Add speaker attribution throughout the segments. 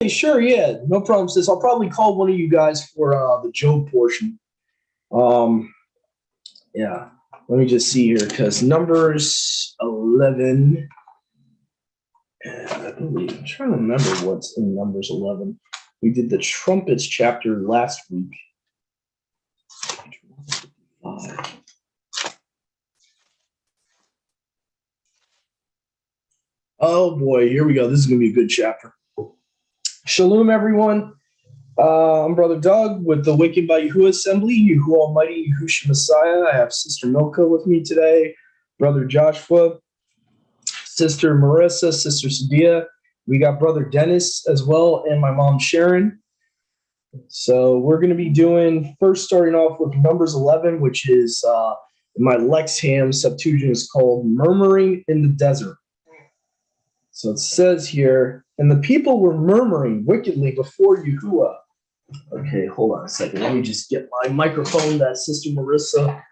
Speaker 1: Sure, yeah, no problem, sis. I'll probably call one of you guys for the Job portion. Um, yeah, let me just see here because Numbers 11. I believe I'm trying to remember what's in Numbers 11. We did the trumpets chapter last week. Oh boy, here we go. This is going to be a good chapter. Shalom, everyone. I'm Brother Doug with the Waking by Yahuwah Assembly, Yahuwah Almighty, Yahushua Messiah. I have Sister Milka with me today, Brother Joshua, Sister Marissa, Sister Sadia. We got Brother Dennis as well, and my mom Sharon. So we're going to be starting off with Numbers 11, which is in my Lexham Septuagint is called Murmuring in the Desert. So it says here, and the people were murmuring wickedly before Yahuwah. Okay, hold on a second. Let me just get my microphone that Sister Marissa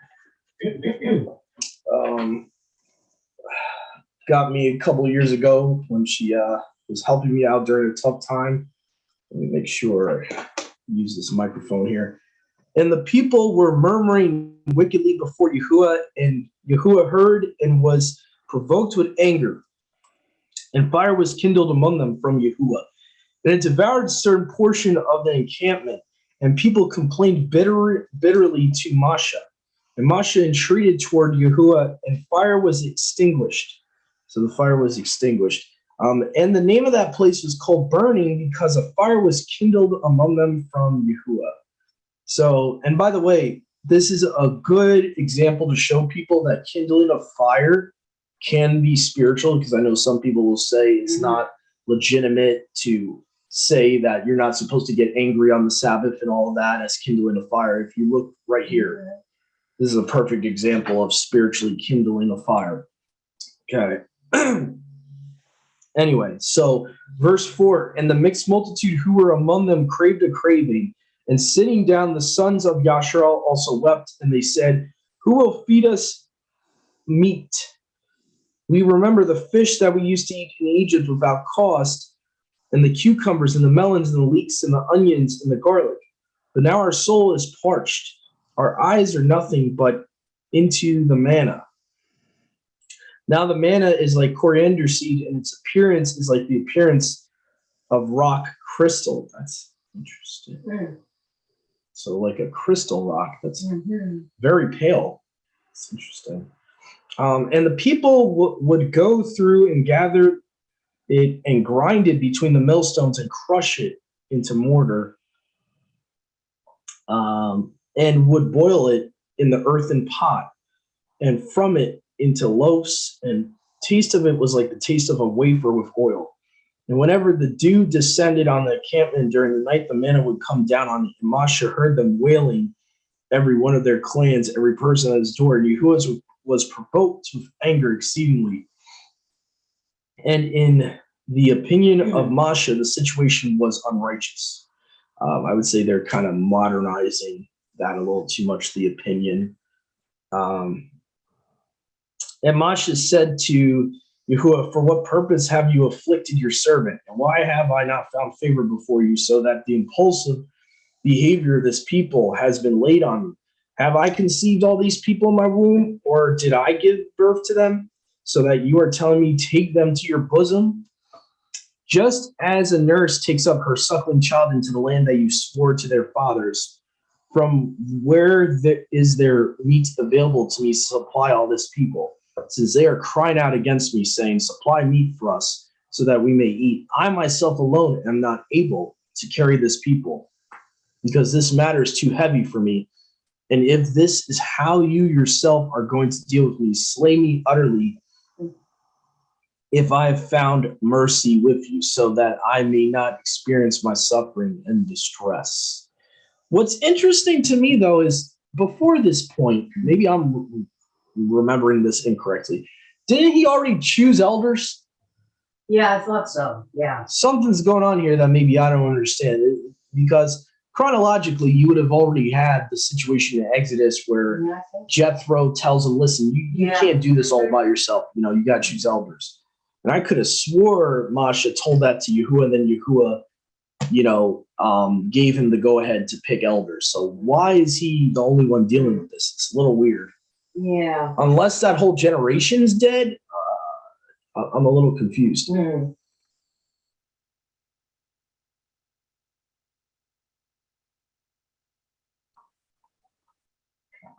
Speaker 1: got me a couple of years ago when she was helping me out during a tough time. Let me make sure I use this microphone here. And the people were murmuring wickedly before Yahuwah, and Yahuwah heard and was provoked with anger. And fire was kindled among them from Yahuwah. And it devoured a certain portion of the encampment, and people complained bitterly to Masha. And Masha entreated toward Yahuwah, and fire was extinguished. So the fire was extinguished. And the name of that place was called Burning because a fire was kindled among them from Yahuwah. So, and by the way, this is a good example to show people that kindling a fire can be spiritual, because I know some people will say it's not legitimate to say that you're not supposed to get angry on the Sabbath and all of that as kindling a fire. If you look right here, this is a perfect example of spiritually kindling a fire. Okay. Anyway, so verse 4, and the mixed multitude who were among them craved a craving, and sitting down the sons of Yasharal also wept, and they said, who will feed us meat? We remember the fish that we used to eat in Egypt without cost, and the cucumbers and the melons and the leeks and the onions and the garlic. But now our soul is parched. Our eyes are nothing but into the manna. Now the manna is like coriander seed, and its appearance is like the appearance of rock crystal. That's interesting. So like a crystal rock that's very pale. That's interesting. And the people would go through and gather it and grind it between the millstones and crush it into mortar, and would boil it in the earthen pot, and from it into loaves, and taste of it was like the taste of a wafer with oil. And whenever the dew descended on the encampment during the night, the manna would come down on it. And Masha heard them wailing, every one of their clans, every person at his door. And Yahuwah was provoked with anger exceedingly. And in the opinion of Masha, the situation was unrighteous. I would say they're kind of modernizing that a little too much, the opinion. And Masha said to Yahuwah, for what purpose have you afflicted your servant? And why have I not found favor before you, so that the impulsive behavior of this people has been laid on me? Have I conceived all these people in my womb, or did I give birth to them, so that you are telling me, take them to your bosom? Just as a nurse takes up her suckling child into the land that you swore to their fathers, from where is there meat available to me to supply all this people? Since they are crying out against me, saying, supply meat for us, so that we may eat. I myself alone am not able to carry this people, because this matter is too heavy for me. And if this is how you yourself are going to deal with me, slay me utterly, if I have found mercy with you, so that I may not experience my suffering and distress. What's interesting to me, though, is before this point, maybe I'm remembering this incorrectly, didn't he already choose elders?
Speaker 2: Yeah, I thought so. Yeah.
Speaker 1: Something's going on here that maybe I don't understand, because chronologically, you would have already had the situation in Exodus where Jethro tells him, listen, you can't do this all by yourself. You got to choose elders. And I could have swore Masha told that to Yahuwah, and then Yahuwah gave him the go-ahead to pick elders. So why is he the only one dealing with this? It's a little weird.
Speaker 2: Yeah.
Speaker 1: Unless that whole generation's dead, I'm a little confused.
Speaker 2: Mm.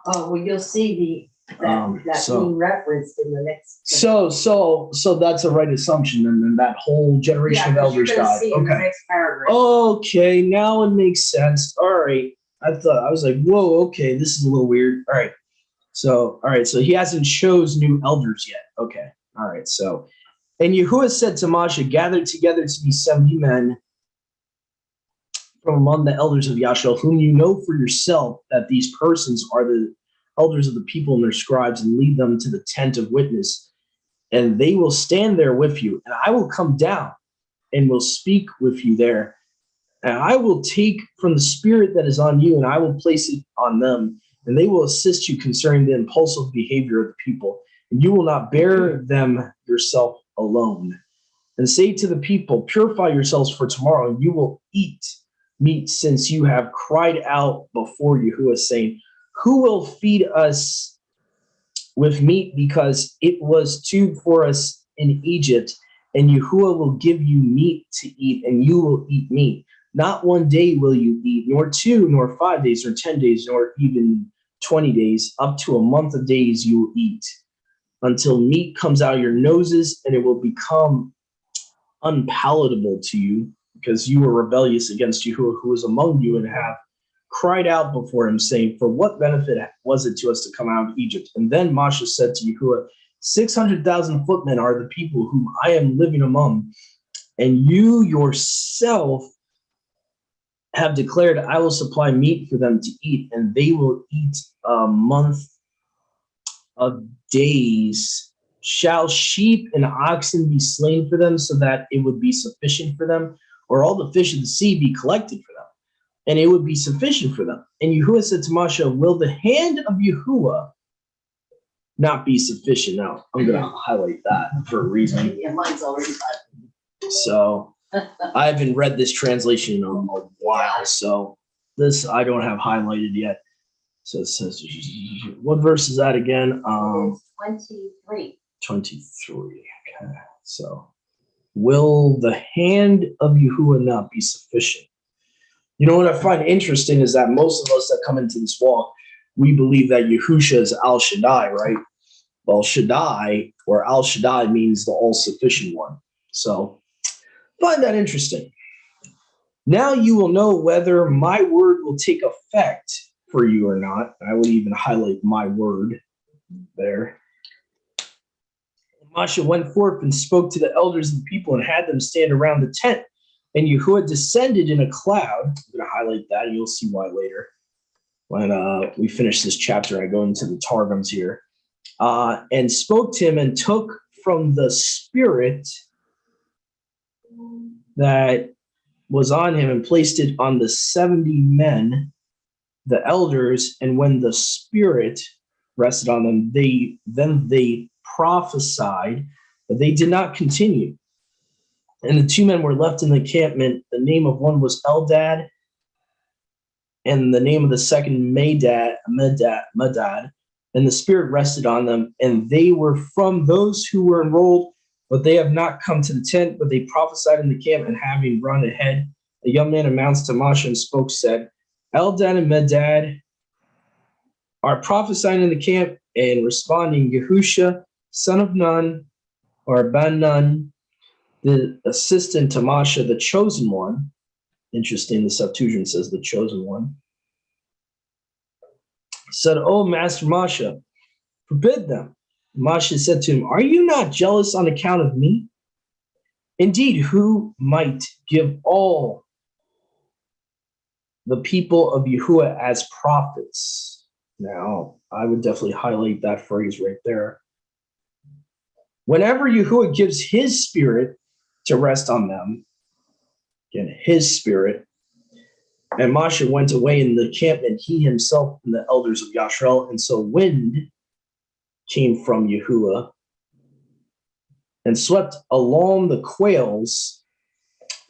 Speaker 2: Oh, well, you'll see that being referenced in the next.
Speaker 1: So that's a right assumption, and then that whole generation of elders died.
Speaker 2: See in the next paragraph.
Speaker 1: Okay, now it makes sense. All right. I was like, whoa, okay, this is a little weird. All right. So he hasn't chose new elders yet. Okay. All right. So, and Yahuwah said to Moshe, gather together to be 70 men from among the elders of Yashel, whom you know for yourself that these persons are the elders of the people and their scribes, and lead them to the tent of witness. And they will stand there with you, and I will come down and will speak with you there. And I will take from the spirit that is on you, and I will place it on them, and they will assist you concerning the impulsive behavior of the people. And you will not bear them yourself alone. And say to the people, purify yourselves for tomorrow, and you will eat meat, since you have cried out before Yahuwah, saying, who will feed us with meat, because it was too for us in Egypt, and Yahuwah will give you meat to eat, and you will eat meat. Not 1 day will you eat, nor 2, nor 5 days, nor 10 days, nor even 20 days. Up to a month of days you will eat, until meat comes out of your noses, and it will become unpalatable to you, because you were rebellious against Yahuwah, who is among you, and have cried out before him, saying, for what benefit was it to us to come out of Egypt? And then Moshe said to Yahuwah, 600,000 footmen are the people whom I am living among, and you yourself have declared, I will supply meat for them to eat, and they will eat a month of days. Shall sheep and oxen be slain for them, so that it would be sufficient for them? Or all the fish of the sea be collected for them, and it would be sufficient for them? And Yahuwah said to Moshe, will the hand of Yahuwah not be sufficient? Now, I'm going to highlight that for a reason.
Speaker 2: Yeah, mine's already done.
Speaker 1: So I haven't read this translation in a while, so this I don't have highlighted yet. So it says, what verse is that again?
Speaker 2: 23.
Speaker 1: 23. Okay. So, will the hand of Yahuwah not be sufficient? You know what I find interesting is that most of us that come into this walk, we believe that Yahusha is Al Shaddai, right? Well, Shaddai or Al Shaddai means the all-sufficient one. So, find that interesting. Now you will know whether my word will take effect for you or not. I would even highlight my word there. Moshe went forth and spoke to the elders of the people and had them stand around the tent. And Yahuwah descended in a cloud. I'm going to highlight that, and you'll see why later. When we finish this chapter, I go into the Targums here. And spoke to him, and took from the spirit that was on him and placed it on the 70 men, the elders. And when the spirit rested on them, they prophesied, but they did not continue. And the 2 men were left in the encampment. The name of one was Eldad, and the name of the second Medad. And the spirit rested on them, and they were from those who were enrolled, but they have not come to the tent, but they prophesied in the camp. And having run ahead, a young man announced to Moshe and spoke, said, Eldad and Medad are prophesying in the camp. And responding, Yahusha, son of Nun, or Ben Nun, the assistant to Moshe, the chosen one. Interesting, the Septuagint says the chosen one. Said, oh, Master Moshe, forbid them. Moshe said to him, are you not jealous on account of me? Indeed, who might give all the people of Yahuwah as prophets? Now, I would definitely highlight that phrase right there. Whenever Yahuwah gives his spirit to rest on them, again, his spirit, and Moshe went away in the encampment, he himself and the elders of Yashel, and so wind came from Yahuwah and swept along the quails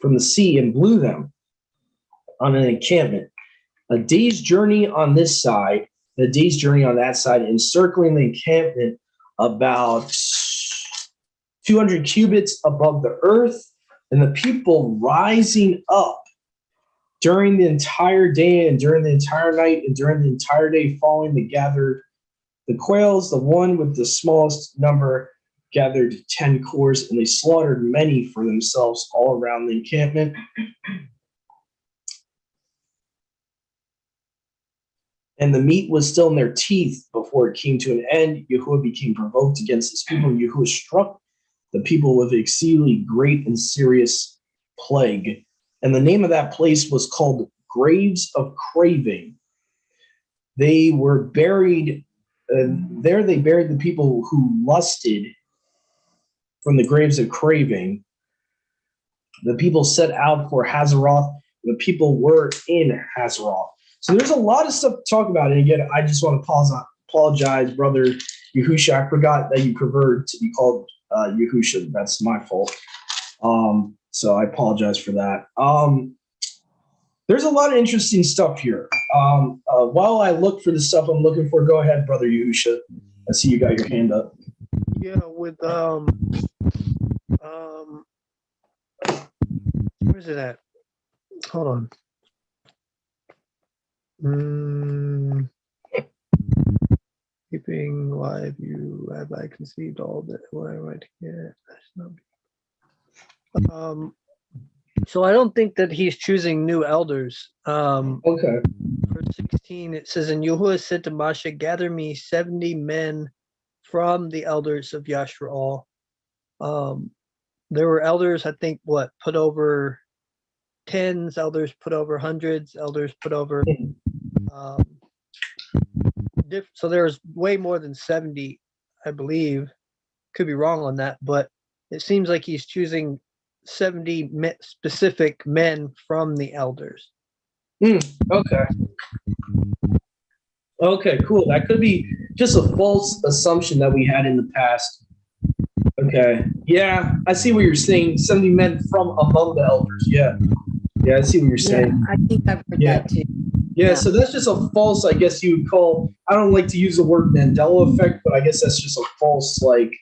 Speaker 1: from the sea and blew them, on an encampment. A day's journey on this side, a day's journey on that side, encircling the encampment about 200 cubits above the earth, and the people rising up during the entire day and during the entire night and during the entire day following the gathered the quails, the one with the smallest number gathered 10 cores, and they slaughtered many for themselves all around the encampment. And the meat was still in their teeth before it came to an end. Yahuwah became provoked against his people, and Yahuwah struck the people with exceedingly great and serious plague. And the name of that place was called Graves of Craving. They were buried, there they buried the people who lusted from the graves of craving. The people set out for Hazeroth. The people were in Hazeroth. So there's a lot of stuff to talk about. And again, I just want to apologize, brother Yahusha. I forgot that you preferred to be called Yahusha. That's my fault. So I apologize for that. There's a lot of interesting stuff here. While I look for the stuff I'm looking for, go ahead, brother Yahusha. I see you got your hand up.
Speaker 3: Yeah, with where's it at? Hold on. Keeping live, you have I conceived all that what I write here. That's not. So I don't think that he's choosing new elders.
Speaker 1: Okay.
Speaker 3: Verse 16, it says, and Yahuwah said to Moshe, gather me 70 men from the elders of Yashrael. There were elders, I think, put over tens, elders put over hundreds, elders put over so there's way more than 70, I believe. Could be wrong on that, but it seems like he's choosing 70 specific men from the elders.
Speaker 1: Okay. Okay, cool. That could be just a false assumption that we had in the past. Okay. Yeah, I see what you're saying. 70 men from among the elders. Yeah. Yeah, I see what you're saying.
Speaker 2: Yeah, I think I've heard that too.
Speaker 1: Yeah, so that's just a false, I guess you would call, I don't like to use the word Mandela effect, but I guess that's just a false, like,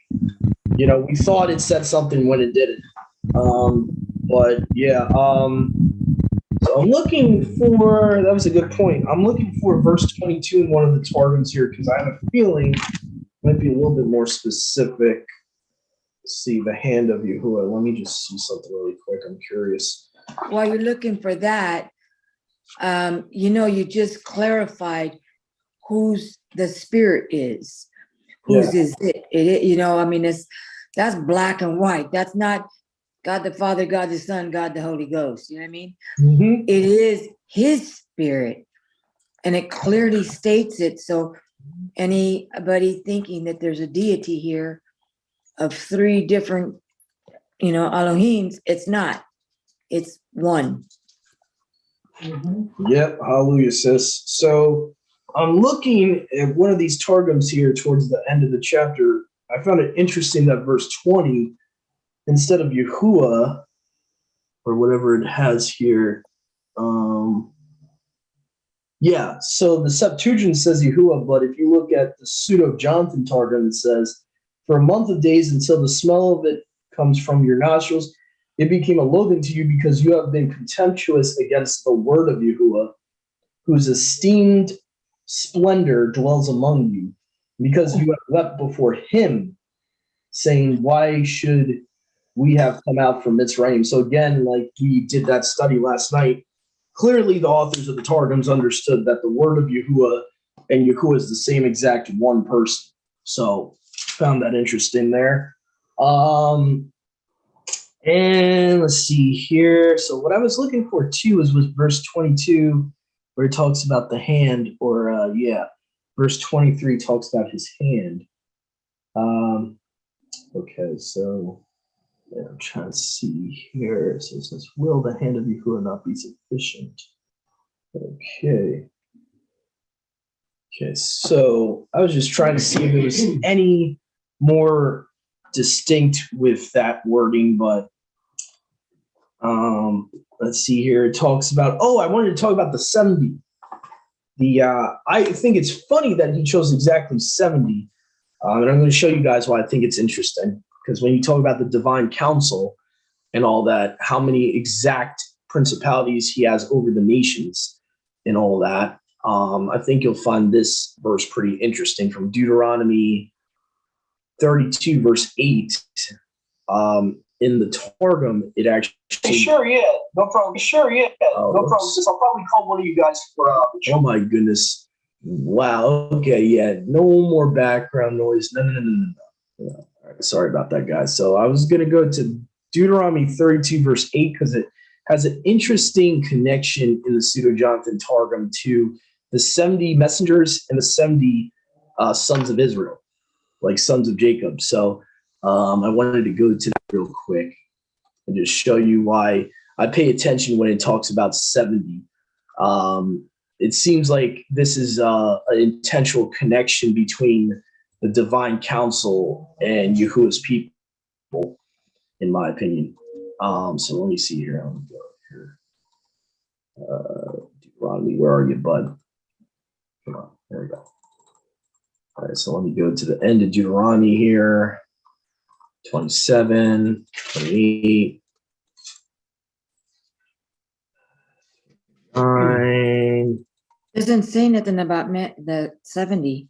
Speaker 1: we thought it said something when it didn't. But yeah, so I'm looking for, that was a good point. I'm looking for verse 22 in one of the Targums here because I have a feeling it might be a little bit more specific. Let's see, the hand of Yahuwah. Let me just see something really quick. I'm curious.
Speaker 2: While you're looking for that, you just clarified whose the spirit is. Whose is it? That's black and white. That's not God the Father, God the Son, God the Holy Ghost. You know what I mean?
Speaker 1: Mm-hmm.
Speaker 2: It is his spirit. And it clearly states it. So anybody thinking that there's a deity here of three different, Elohims, it's not. It's one.
Speaker 1: Mm-hmm. Yep, hallelujah, sis. So I'm looking at one of these Targums here towards the end of the chapter. I found it interesting that verse 20, instead of Yahuwah, or whatever it has here, so the Septuagint says Yahuwah, but if you look at the Pseudo-Jonathan Targum, it says, for a month of days until the smell of it comes from your nostrils, it became a loathing to you because you have been contemptuous against the word of Yahuwah, whose esteemed splendor dwells among you, because you have wept before him, saying, why should we have come out from Mitzrayim? So again, like we did that study last night, clearly the authors of the Targums understood that the word of Yahuwah and Yahuwah is the same exact one person. So found that interesting there. And let's see here. So what I was looking for too was verse 22, where it talks about the hand, or verse 23 talks about his hand. Okay, so I'm trying to see here. So it says, will the hand of Yahuwah not be sufficient? Okay. Okay, so I was just trying to see if there was any more distinct with that wording, but let's see here. It talks about, oh, I wanted to talk about the 70. I think it's funny that he chose exactly 70. And I'm going to show you guys why I think it's interesting. Because when you talk about the divine council and all that, how many exact principalities he has over the nations and all that, I think you'll find this verse pretty interesting from Deuteronomy 32, verse 8. In the Targum, it actually. Sure, yeah. No problem. Sure, yeah. No problem. I'll probably call one of you guys for. Oh, my goodness. Wow. Okay. Yeah. No more background noise. No. All right, sorry about that, guys. So I was going to go to Deuteronomy 32, verse 8, because it has an interesting connection in the Pseudo-Jonathan Targum to the 70 messengers and the 70 sons of Israel, like sons of Jacob. So I wanted to go to that real quick and just show you why I pay attention when it talks about 70. It seems like this is an intentional connection between the divine council and Yahuwah's people, in my opinion. So let me see here. I'm gonna go here. Deuteronomy, where are you, bud? Come on, there we go. All right, so let me go to the end of Deuteronomy here. 27, 28. 9.
Speaker 2: Doesn't say nothing about the 70.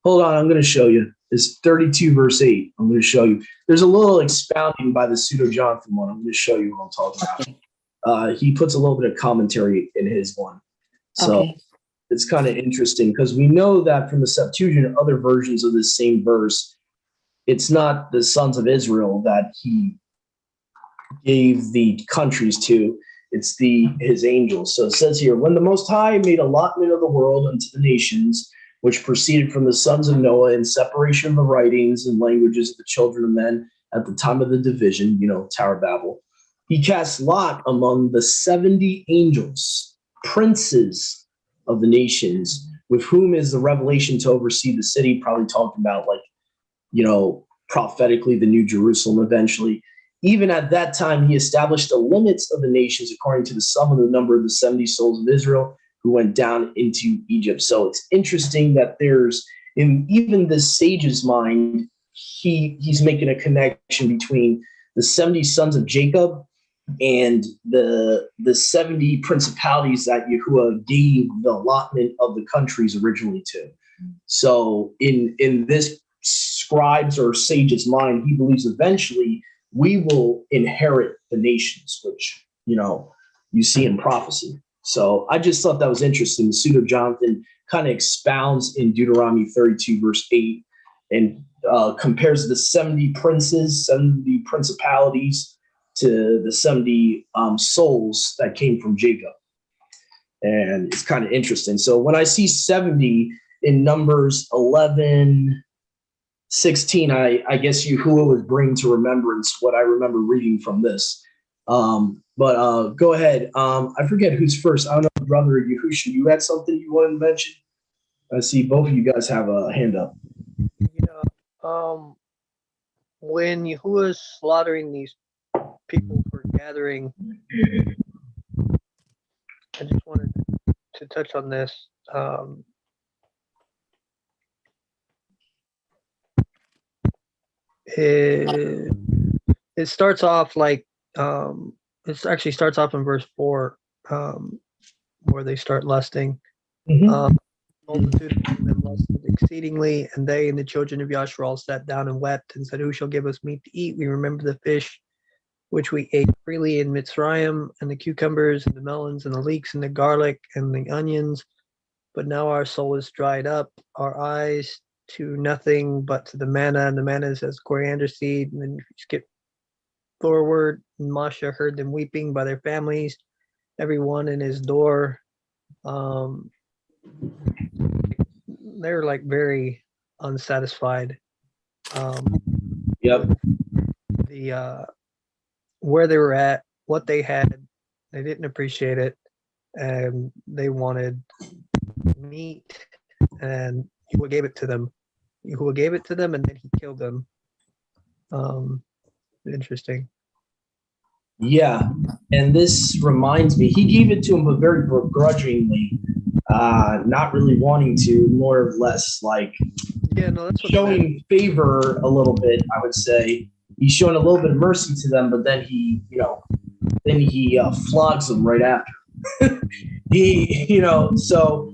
Speaker 1: Hold on, I'm going to show you. It's 32, verse 8. I'm going to show you. There's a little expounding by the Pseudo-Jonathan one. I'm going to show you what I'm talking about. He puts a little bit of commentary in his one. So it's kind of interesting because we know that from the Septuagint and other versions of this same verse, it's not the sons of Israel that he gave the countries to. It's his angels. So it says here, when the Most High made allotment of the world unto the nations, which proceeded from the sons of Noah in separation of the writings and languages of the children of men at the time of the division, Tower of Babel, he cast lot among the 70 angels, princes of the nations, with whom is the revelation to oversee the city, probably talking about prophetically the New Jerusalem eventually. Even at that time, he established the limits of the nations according to the sum of the number of the 70 souls of Israel who went down into Egypt. So it's interesting that there's, in even the sage's mind, he's making a connection between the 70 sons of Jacob and the 70 principalities that Yahuwah gave the allotment of the countries originally to. So in this scribe's or sage's mind, he believes eventually we will inherit the nations, which, you see in prophecy. So I just thought that was interesting. The Pseudo-Jonathan kind of expounds in Deuteronomy 32, verse 8, and compares the 70 princes, 70 principalities to the 70 souls that came from Jacob. And it's kind of interesting. So when I see 70 in Numbers 11, 16, I guess Yahuwah was bringing to remembrance what I remember reading from this. But go ahead. I forget who's first. I don't know, Brother Yahusha, you had something you wanted to mention? I see both of you guys have a hand up.
Speaker 3: Yeah. When Yahuwah is slaughtering these people for gathering, I just wanted to touch on this. It starts off like it actually starts off in verse 4, where they start lusting. Multitude of them lusted exceedingly, and they and the children of Yashar all sat down and wept and said, who shall give us meat to eat? We remember the fish which we ate freely in Mitzrayim, and the cucumbers and the melons and the leeks and the garlic and the onions. But now our soul is dried up, our eyes to nothing but to the manna, and the manna is as coriander seed. And then you skip forward, and Masha heard them weeping by their families, everyone in his door. They're like very unsatisfied.
Speaker 1: Yep.
Speaker 3: The where they were at, what they had, they didn't appreciate it, and they wanted meat, and Yahuwah gave it to them. Yahuwah gave it to them, and then he killed them. Interesting.
Speaker 1: Yeah, and this reminds me, he gave it to him, but very begrudgingly, not really wanting to, more or less like
Speaker 3: Yeah, no, that's what I meant.
Speaker 1: showing favor a little bit. I would say he's showing a little bit of mercy to them, but then he flogs them right after. So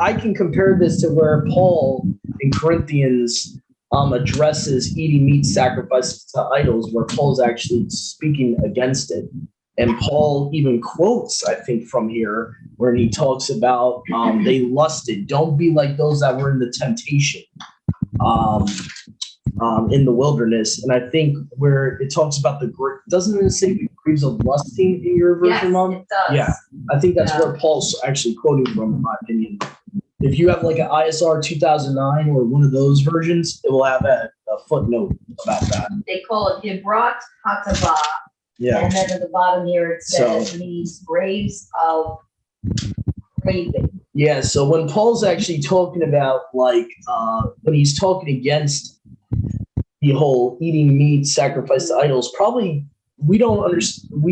Speaker 1: I can compare this to where Paul in Corinthians addresses eating meat sacrificed to idols, where Paul's actually speaking against it. And Paul even quotes, I think, from here where he talks about they lusted. Don't be like those that were in the temptation in the wilderness. And I think where it talks about doesn't it say the graves of lusting in your version,
Speaker 4: Yes,
Speaker 1: Mom?
Speaker 4: it does.
Speaker 1: Yeah, I think that's
Speaker 4: Yeah.
Speaker 1: where Paul's actually quoting from, in my opinion. If you have like an ISR 2009 or one of those versions, it will have a footnote about that.
Speaker 4: They call it Hibrat Hatava.
Speaker 1: Yeah.
Speaker 4: And then at the bottom here, it says
Speaker 1: So-
Speaker 4: means graves of graving.
Speaker 1: Yeah, so when Paul's actually talking about when he's talking against the whole eating meat sacrificed to idols, probably we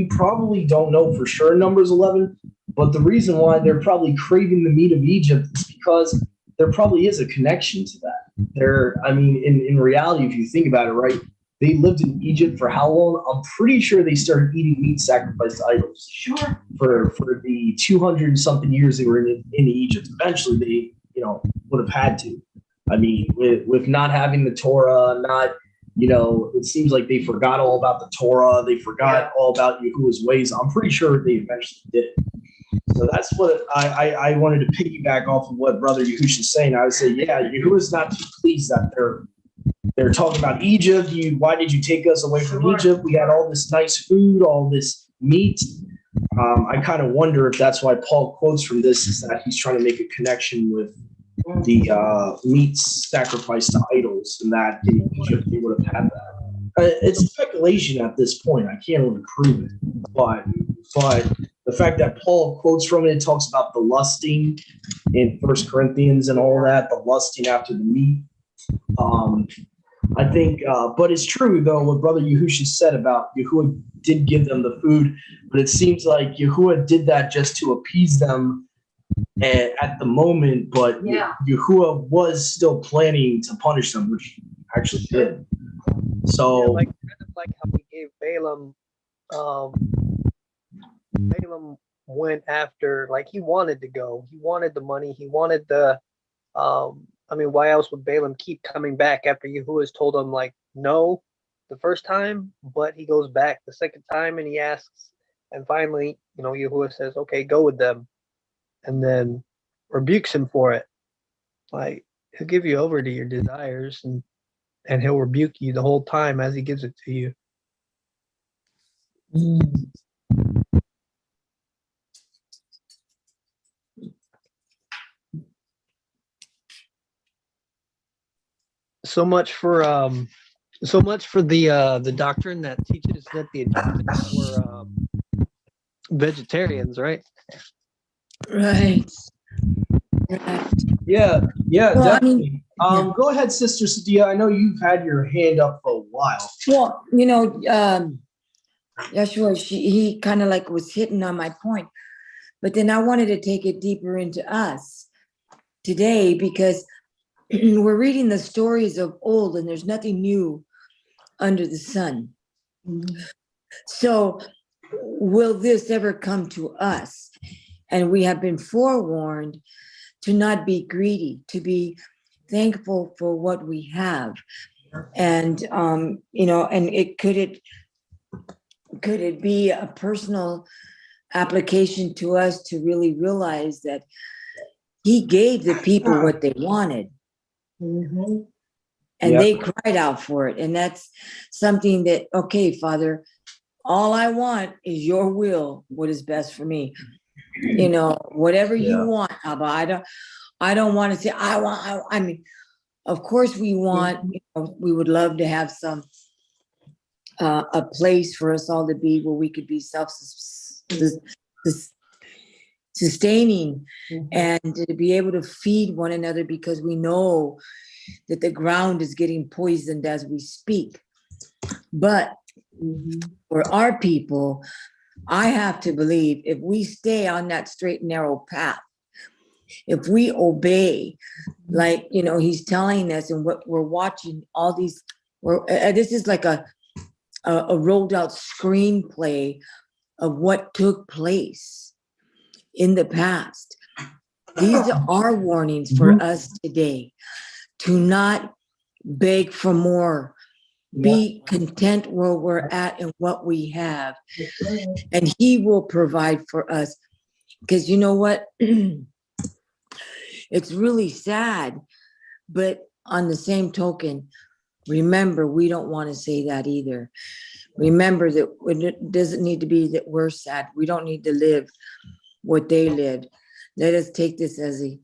Speaker 1: probably don't know for sure in Numbers 11, but the reason why they're probably craving the meat of Egypt is because there probably is a connection to that. In reality, if you think about it, right, they lived in Egypt for how long? I'm pretty sure they started eating meat sacrificed to idols.
Speaker 4: Sure.
Speaker 1: For the 200 and something years they were in Egypt. Eventually they, would have had to. I mean, with not having the Torah, it seems like they forgot all about the Torah. They forgot all about Yahuwah's ways. I'm pretty sure they eventually did. So that's what I wanted to piggyback off of what Brother Yahush is saying. I would say, yeah, Yahuwah's not too pleased that they're talking about Egypt. Why did you take us away from Egypt? We had all this nice food, all this meat. I kind of wonder if that's why Paul quotes from this, is that he's trying to make a connection with the meat sacrificed to idols, and that in Egypt they would have had that. It's speculation at this point. I can't really prove it, but the fact that Paul quotes from it, talks about the lusting in 1 Corinthians and all that, the lusting after the meat. I think, but it's true though what Brother Yahushua said about Yahuwah did give them the food, but it seems like Yahuwah did that just to appease them at the moment. But Yahuwah was still planning to punish them, which he actually did. So,
Speaker 3: Kind of like how he gave Balaam. Balaam went after, like, he wanted to go. He wanted the money. He wanted the. Why else would Balaam keep coming back after Yahuwah's told him, like, no, the first time, but he goes back the second time and he asks, and finally, Yahuwah says, okay, go with them, and then rebukes him for it. Like, he'll give you over to your desires, and he'll rebuke you the whole time as he gives it to you. So much for the doctrine that teaches that the Egyptians were vegetarians, right?
Speaker 2: Right. Right.
Speaker 1: yeah,
Speaker 2: Well, I
Speaker 1: definitely.
Speaker 2: mean, yeah.
Speaker 1: Go ahead, Sister Sadia. I know you've had your hand up for a while.
Speaker 2: Well, Yeshua, he kind of like was hitting on my point, but then I wanted to take it deeper into us today, because we're reading the stories of old and there's nothing new under the sun. So will this ever come to us? And we have been forewarned to not be greedy, to be thankful for what we have. And, and could it be a personal application to us to really realize that he gave the people what they wanted. And they cried out for it. And that's something that, okay, Father, all I want is your will, what is best for me. Whatever you want, Abba. I don't want to say, I mean, of course we want, we would love to have some, a place for us all to be where we could be self-sustaining and to be able to feed one another, because we know that the ground is getting poisoned as we speak. But for our people, I have to believe if we stay on that straight and narrow path, if we obey, like, he's telling us, and what we're watching, all these, this is like a rolled out screenplay of what took place in the past. These are warnings for us today to not beg for more. Be content where we're at and what we have. And he will provide for us. Because you know what? It's really sad. But on the same token, remember, we don't want to say that either. Remember that it doesn't need to be that we're sad. We don't need to live what they lived. Let us take this as a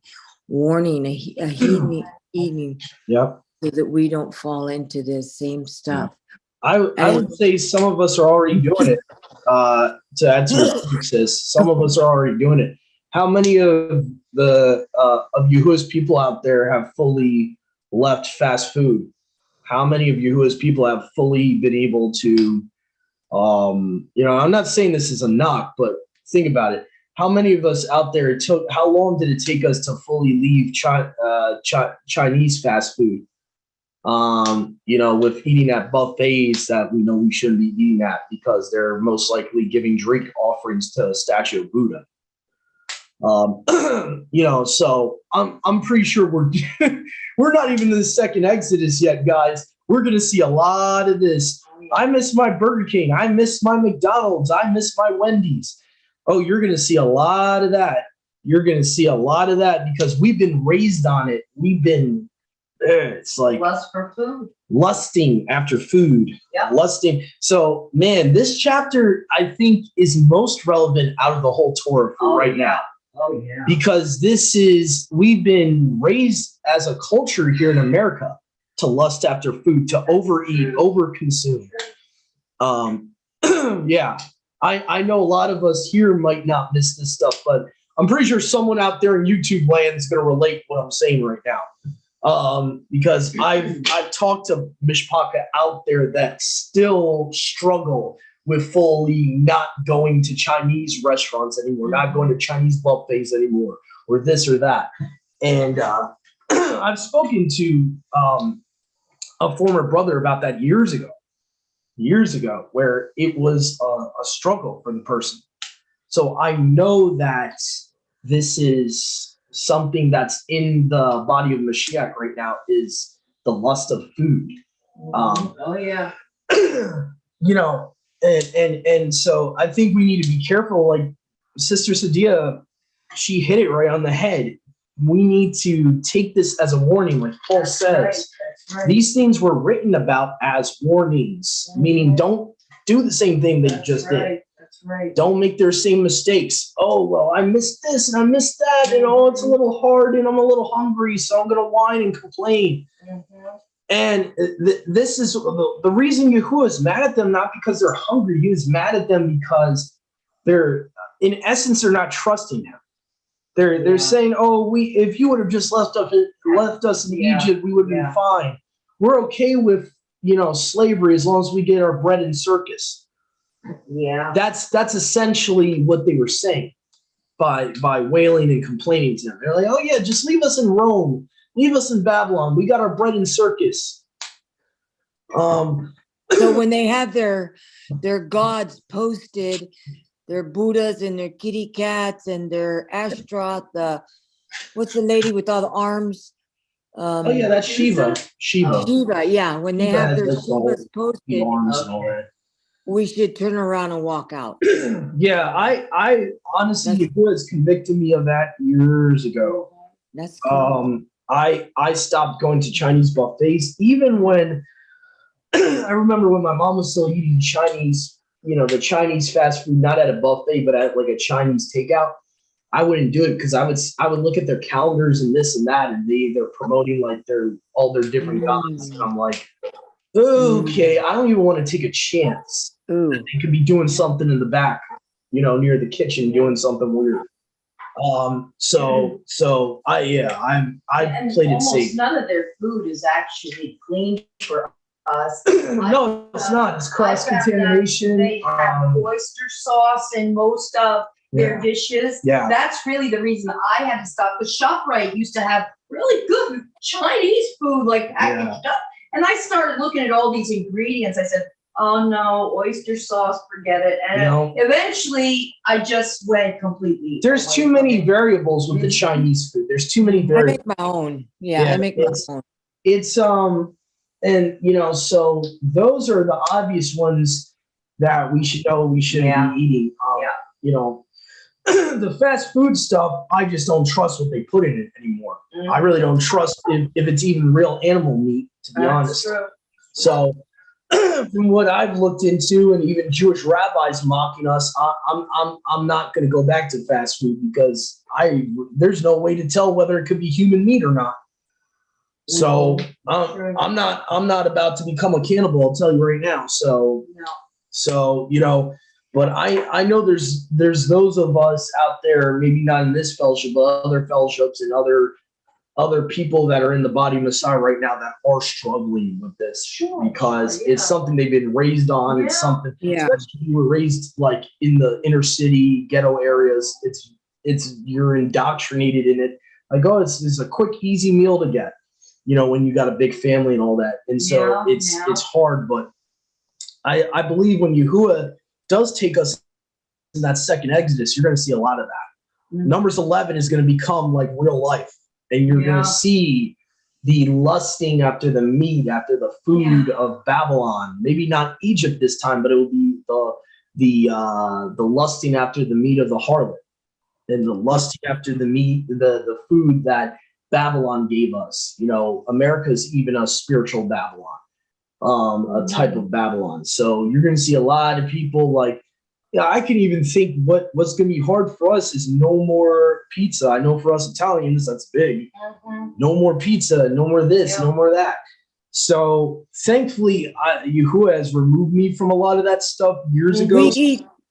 Speaker 2: warning, a heeding,
Speaker 1: Yep.
Speaker 2: so that we don't fall into this same stuff.
Speaker 1: I would say some of us are already doing it. To add to your point, sis, some of us are already doing it. How many of the of Yahuwah's people out there have fully left fast food? How many of Yahuwah's people have fully been able to, I'm not saying this is a knock, but think about it. How many of us out there how long did it take us to fully leave Chinese fast food? With eating at buffets that we know we shouldn't be eating at because they're most likely giving drink offerings to a statue of Buddha. So I'm pretty sure we're not even in the second Exodus yet, guys. We're gonna see a lot of this. I miss my Burger King. I miss my McDonald's. I miss my Wendy's. Oh, you're gonna see a lot of that. You're gonna see a lot of that because we've been raised on it. We've been it's like
Speaker 4: Lust for food.
Speaker 1: Lusting after food.
Speaker 4: Yep.
Speaker 1: Lusting. So, man, this chapter I think is most relevant out of the whole Torah for now.
Speaker 4: Oh yeah.
Speaker 1: Because we've been raised as a culture here in America to lust after food, to overeat, overconsume. Yeah. I know a lot of us here might not miss this stuff, but I'm pretty sure someone out there in YouTube land is going to relate what I'm saying right now. Because I've talked to Mishpaka out there that still struggle with fully not going to Chinese restaurants anymore, not going to Chinese buffets anymore, or this or that. And I've spoken to a former brother about that years ago, where it was a struggle for the person. So I know that this is something that's in the body of Mashiach right now, is the lust of food.
Speaker 4: Oh yeah.
Speaker 1: And so I think we need to be careful. Like Sister Sadia, she hit it right on the head. We need to take this as a warning, like Paul says.
Speaker 4: Right.
Speaker 1: These things were written about as warnings, meaning don't do the same thing that you just did.
Speaker 4: That's right.
Speaker 1: Don't make their same mistakes. Oh, well, I missed this and I missed that, and it's a little hard and I'm a little hungry, so I'm going to whine and complain.
Speaker 4: Mm-hmm.
Speaker 1: And this is the reason Yahuwah is mad at them, not because they're hungry. He is mad at them because they're, in essence, they're not trusting him. They're saying, oh, if you would have just left us in Egypt, we would have been fine. We're okay with slavery as long as we get our bread in circus.
Speaker 4: Yeah.
Speaker 1: That's essentially what they were saying by wailing and complaining to them. They're like, oh yeah, just leave us in Rome. Leave us in Babylon. We got our bread in circus.
Speaker 2: So when they have their gods posted, their Buddhas and their kitty cats and their Ashtaroth, what's the lady with all the arms?
Speaker 1: Oh yeah, that's Shiva. Shiva.
Speaker 2: Shiva, yeah. When they have their
Speaker 1: has the
Speaker 2: Shivas posted,
Speaker 1: arms and all that.
Speaker 2: we should turn around and walk out.
Speaker 1: Yeah, I honestly, Yahuwah has convicted me of that years ago.
Speaker 2: That's cool.
Speaker 1: I stopped going to Chinese buffets, even when I remember when my mom was still eating Chinese, the Chinese fast food, not at a buffet, but at like a Chinese takeout. I wouldn't do it because I would look at their calendars and this and that, and they're promoting like all their different gods, and I'm like, okay, I don't even want to take a chance.
Speaker 2: Ooh.
Speaker 1: They could be doing something in the back, near the kitchen, doing something weird. So I played it
Speaker 4: almost
Speaker 1: safe.
Speaker 4: none of their food is actually clean for
Speaker 1: No, it's not. It's cross contamination.
Speaker 4: They have oyster sauce in most of their dishes.
Speaker 1: Yeah.
Speaker 4: That's really the reason I had to stop. Because ShopRite used to have really good Chinese food, like packaged up. And I started looking at all these ingredients. I said, oh no, oyster sauce, forget it. And eventually I just went completely.
Speaker 1: There's too many variables with the Chinese food. There's too many
Speaker 2: I
Speaker 1: variables.
Speaker 2: make my own. Yeah, I make my own.
Speaker 1: It's and so those are the obvious ones that we should know we shouldn't be eating. The fast food stuff, I just don't trust what they put in it anymore. I really don't trust if it's even real animal meat, to be honest.
Speaker 4: True.
Speaker 1: So from what I've looked into, and even Jewish rabbis mocking us, I'm not going to go back to fast food because there's no way to tell whether it could be human meat or not. So I'm not about to become a cannibal. I'll tell you right now. So but I know there's those of us out there, maybe not in this fellowship, but other fellowships and other people that are in the body of Messiah right now that are struggling with this because it's something they've been raised on. It's something, especially if you were raised like in the inner city ghetto areas. It's you're indoctrinated in it. Like, oh, it's a quick, easy meal to get. When you got a big family and all that. And so it's hard, but I believe when Yahuwah does take us in that second Exodus, you're going to see a lot of that. Numbers 11 is going to become like real life. And you're going to see the lusting after the meat, after the food of Babylon. Maybe not Egypt this time, but it will be the lusting after the meat of the harlot. And the lusting after the meat, the food that Babylon gave us. America's even a spiritual Babylon, a type of Babylon. So you're going to see a lot of people like, I can even think what's going to be hard for us is no more pizza. I know for us Italians, that's big. No more pizza, no more this, no more that. So thankfully, Yahuwah has removed me from a lot of that stuff years ago.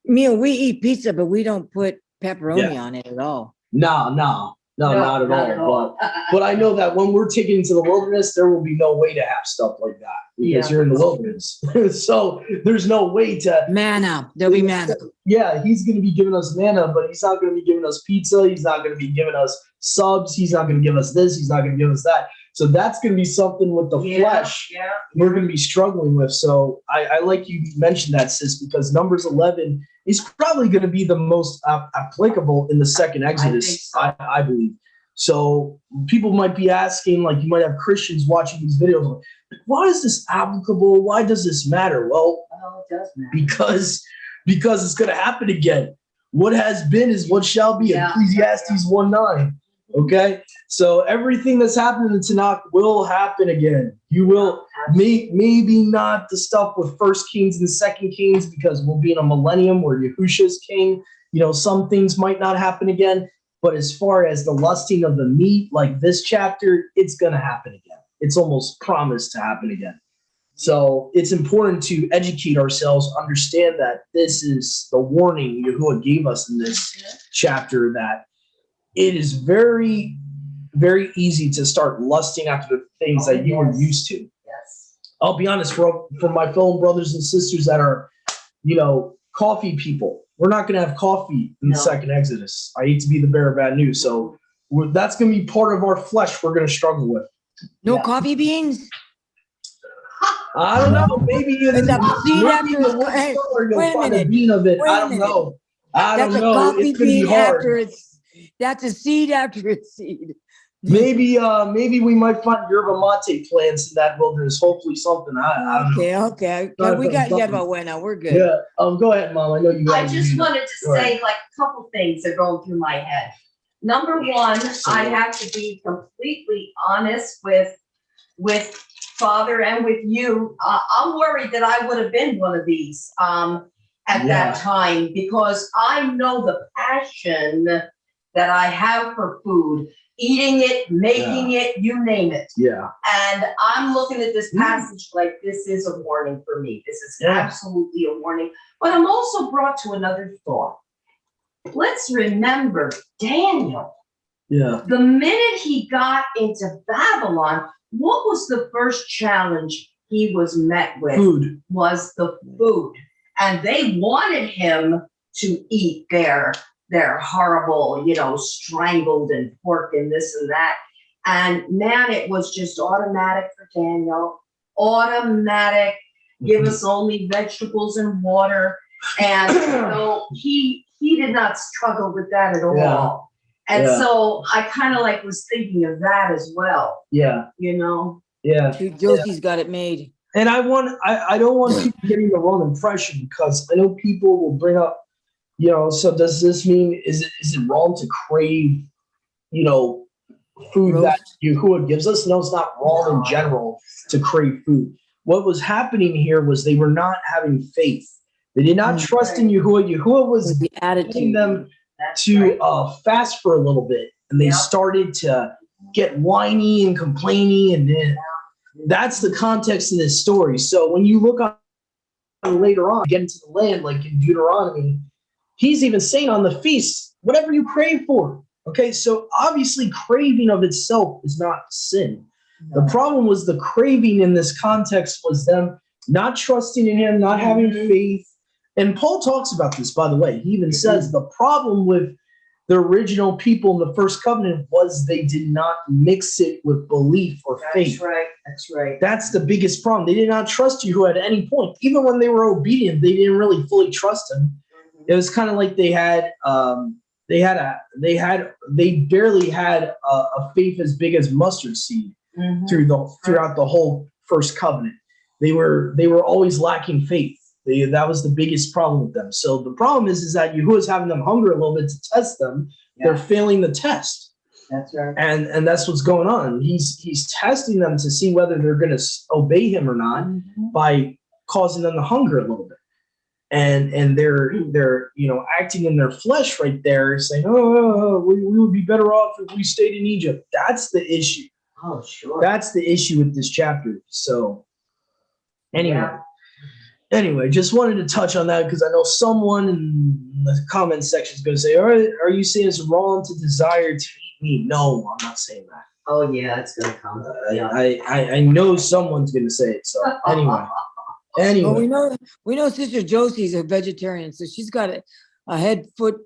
Speaker 2: We eat pizza, but we don't put pepperoni on it at all.
Speaker 1: No, not at all. But I know that when we're taken into the wilderness, there will be no way to have stuff like that because you're in the wilderness. So there's no way to
Speaker 2: manna. There'll be manna.
Speaker 1: Yeah, he's going to be giving us manna, but he's not going to be giving us pizza. He's not going to be giving us subs. He's not going to give us this. He's not going to give us that. So that's going to be something with the flesh we're going to be struggling with. So I like you mentioned that, sis, because Numbers 11 is probably going to be the most applicable in the second Exodus, I believe. So people might be asking, like you might have Christians watching these videos, like, why is this applicable? Why does this matter? Well,
Speaker 4: it does matter.
Speaker 1: Because it's going to happen again. What has been is what shall be. Ecclesiastes 1:9. Okay, so everything that's happened in the Tanakh will happen again. You will maybe not the stuff with First Kings and Second Kings because we'll be in a millennium where Yahusha's king. Some things might not happen again. But as far as the lusting of the meat, like this chapter, it's going to happen again. It's almost promised to happen again. So it's important to educate ourselves, understand that this is the warning Yahuwah gave us in this chapter, that it is very, very easy to start lusting after the things that you are used to.
Speaker 4: Yes.
Speaker 1: I'll be honest, for my fellow brothers and sisters that are, coffee people, we're not going to have coffee in the second Exodus. I hate to be the bearer of bad news. So that's going to be part of our flesh we're going to struggle with.
Speaker 2: No coffee beans?
Speaker 1: I don't know. Maybe you'll
Speaker 2: Wait a
Speaker 1: find a bean of it. I don't know.
Speaker 2: That's a coffee bean after that's a seed after a seed.
Speaker 1: Maybe we might find yerba mate plants in that wilderness. Hopefully something. I don't know.
Speaker 2: Okay. We got yerba buena. We're good.
Speaker 1: Yeah. Go ahead, Mom. I know you.
Speaker 4: I just wanted to say like a couple things that are going through my head. Number one, I have to be completely honest with Father and with you. I'm worried that I would have been one of these at that time, because I know the passion that I have for food, eating it, making it, you name it.
Speaker 1: Yeah.
Speaker 4: And I'm looking at this passage like this is a warning for me. This is absolutely a warning. But I'm also brought to another thought. Let's remember Daniel.
Speaker 1: Yeah.
Speaker 4: The minute he got into Babylon, what was the first challenge he was met with
Speaker 1: Food.
Speaker 4: was the food. And they wanted him to eat their horrible, strangled and pork and this and that. And man, it was just automatic for Daniel. Automatic. Give us only vegetables and water. And so he did not struggle with that at all.
Speaker 1: Yeah.
Speaker 4: And
Speaker 1: Yeah.
Speaker 4: so I kind of like was thinking of that as well,
Speaker 1: Yeah. Yeah.
Speaker 2: Josie's got it made.
Speaker 1: And I don't want people getting the wrong impression, because I know people will bring up, so does this mean, is it wrong to crave, food that Yahuwah gives us? No, it's not wrong in general to crave food. What was happening here was they were not having faith. They did not trust in Yahuwah. Yahuwah was
Speaker 2: The
Speaker 1: getting
Speaker 2: attitude.
Speaker 1: them
Speaker 4: That's
Speaker 1: to
Speaker 4: right.
Speaker 1: fast for a little bit, and they
Speaker 4: Yeah.
Speaker 1: started to get whiny and complaining, and then that's the context of this story. So when you look on later on, get into the land, like in Deuteronomy, he's even saying on the feast, whatever you crave for. Okay, so obviously craving of itself is not sin. The problem was the craving in this context was them not trusting in him, not having faith. And Paul talks about this, by the way. He even says the problem with the original people in the first covenant was they did not mix it with belief or faith.
Speaker 4: That's right. That's right.
Speaker 1: That's the biggest problem. They did not trust you at any point. Even when they were obedient, they didn't really fully trust him. It was kind of like they barely had a faith as big as mustard seed throughout the whole first covenant. They were always lacking faith. That was the biggest problem with them. So the problem is that Yahuwah is having them hunger a little bit to test them.
Speaker 4: Yeah.
Speaker 1: They're failing the test.
Speaker 4: That's right.
Speaker 1: And that's what's going on. He's testing them to see whether they're going to obey him or not by causing them to hunger a little bit. And they're acting in their flesh right there, saying, we would be better off if we stayed in Egypt. That's the issue.
Speaker 4: Oh, sure.
Speaker 1: That's the issue with this chapter. So anyway, just wanted to touch on that because I know someone in the comment section is going to say, all right, are you saying it's wrong to desire to eat meat? No, I'm not saying that.
Speaker 4: Oh, yeah, it's going to come.
Speaker 1: I know someone's going to say it. So anyway.
Speaker 2: Well, we know Sister Josie's a vegetarian, so she's got a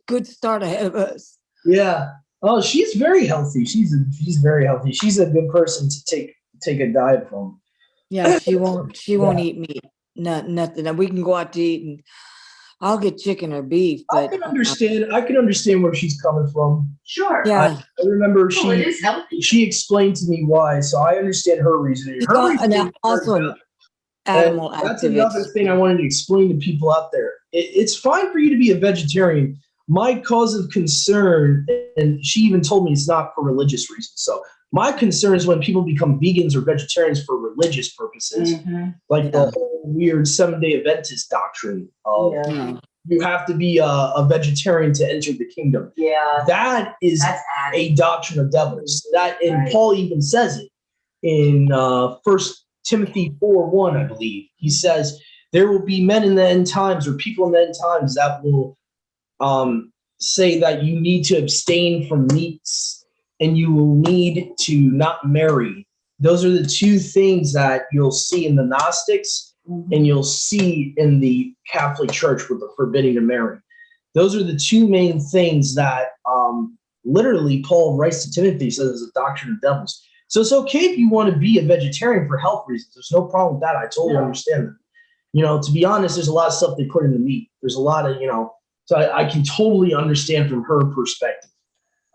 Speaker 2: good start ahead of us.
Speaker 1: Yeah. Oh, she's very healthy. She's very healthy. She's a good person to take a diet from.
Speaker 2: Yeah, she won't eat meat. Nothing. And we can go out to eat, and I'll get chicken or beef. But
Speaker 1: I can understand where she's coming from.
Speaker 4: Sure.
Speaker 2: yeah,
Speaker 1: I remember
Speaker 4: it is healthy.
Speaker 1: she explained to me why, so I understand her reasoning.
Speaker 2: she's
Speaker 1: Her reasoning is
Speaker 2: also an
Speaker 1: And
Speaker 2: animal
Speaker 1: that's another
Speaker 2: activist.
Speaker 1: thing I wanted to explain to people out there. It's fine for you to be a vegetarian. My cause of concern, and she even told me it's not for religious reasons. So my concern is when people become vegans or vegetarians for religious purposes, like the whole weird 7-day Adventist doctrine of you have to be a vegetarian to enter the kingdom.
Speaker 4: Yeah.
Speaker 1: That is
Speaker 4: That's added.
Speaker 1: a doctrine of devils. And
Speaker 4: Right.
Speaker 1: Paul even says it in 1 Timothy 4:1, I believe. He says there will be men in the end times, or people in the end times, that will say that you need to abstain from meats and you will need to not marry. Those are the two things that you'll see in the Gnostics and you'll see in the Catholic Church with the forbidding to marry. Those are the two main things that literally Paul writes to Timothy, says is a doctrine of devils. So it's okay if you want to be a vegetarian for health reasons. There's no problem with that. I totally understand that. To be honest, there's a lot of stuff they put in the meat. There's a lot of, so I can totally understand from her perspective.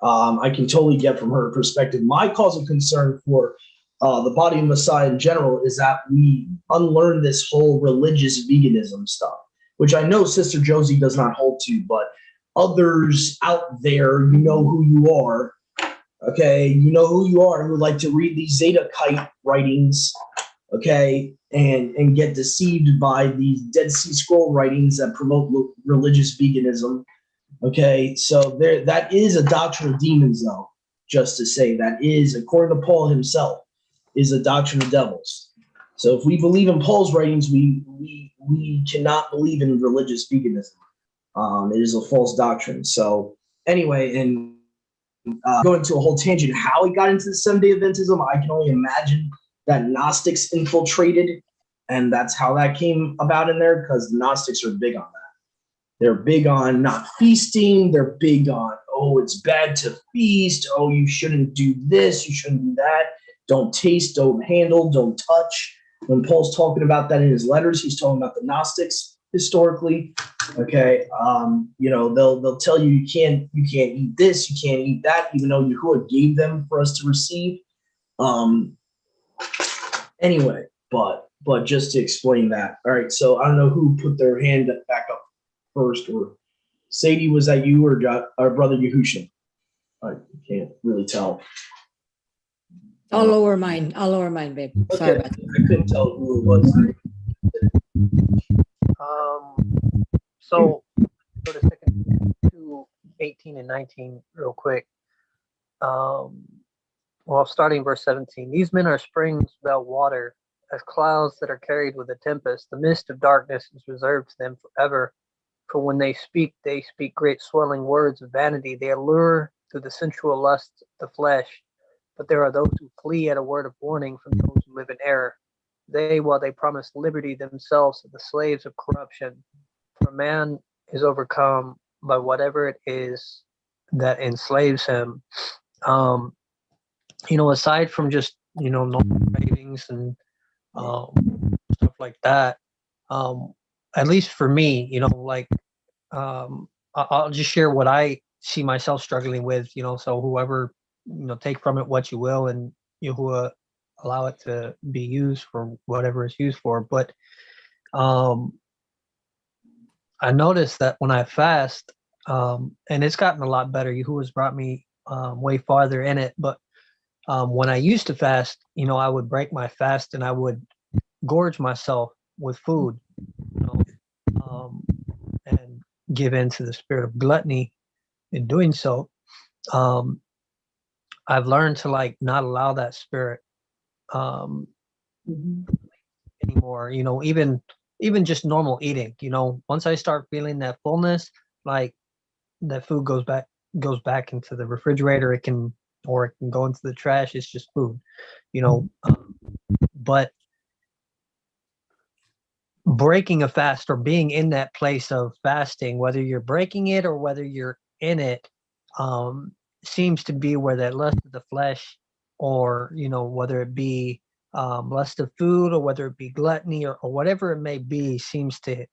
Speaker 1: I can totally get from her perspective. My cause of concern for the body of Messiah in general is that we unlearn this whole religious veganism stuff, which I know Sister Josie does not hold to, but others out there, you know who you are. Okay, you know who you are, who like to read these Zeta Kite writings, okay, and get deceived by these Dead Sea Scroll writings that promote religious veganism. Okay, so that is a doctrine of demons, though. Just to say that is, according to Paul himself, is a doctrine of devils. So if we believe in Paul's writings, we cannot believe in religious veganism. It is a false doctrine. So anyway, and going to a whole tangent, how he got into the 7-day Adventism, I can only imagine that Gnostics infiltrated And that's how that came about in there, because the Gnostics are big on that. They're big on not feasting. They're big on, oh, it's bad to feast. Oh, you shouldn't do this. You shouldn't do that. Don't taste, don't handle, don't touch. When Paul's talking about that in his letters, he's talking about the Gnostics historically. Okay. They'll tell you you can't eat this, you can't eat that, even though Yahuwah gave them for us to receive. Anyway, but just to explain that. All right. So I don't know who put their hand back up first, or Sadie, was that you, or Brother Yahusha? I can't really tell.
Speaker 2: I'll lower mine, babe. Sorry
Speaker 1: Okay.
Speaker 2: about that.
Speaker 1: I couldn't tell who it was.
Speaker 3: So go to 2:18 and 19 real quick. Starting verse 17. These men are springs without water, as clouds that are carried with a tempest. The mist of darkness is reserved to them forever. For when they speak great swelling words of vanity. They allure to the sensual lusts of the flesh. But there are those who flee at a word of warning from those who live in error. They, while they promise liberty, themselves are the slaves of corruption. For man is overcome by whatever it is that enslaves him. Aside from just, normal cravings and stuff like that, at least for me, I'll just share what I see myself struggling with, so whoever, take from it what you will, and Yahuwah allow it to be used for whatever it's used for. But I noticed that when I fast, and it's gotten a lot better, Yahuwah's brought me way farther in it. But when I used to fast, I would break my fast and I would gorge myself with food, and give in to the spirit of gluttony in doing so. I've learned to not allow that spirit anymore, even just normal eating, once I start feeling that fullness, that food goes back into the refrigerator. It can go into the trash. It's just food, but breaking a fast, or being in that place of fasting, whether you're breaking it or whether you're in it, seems to be where that lust of the flesh, or whether it be lust of food, or whether it be gluttony, or whatever it may be, seems to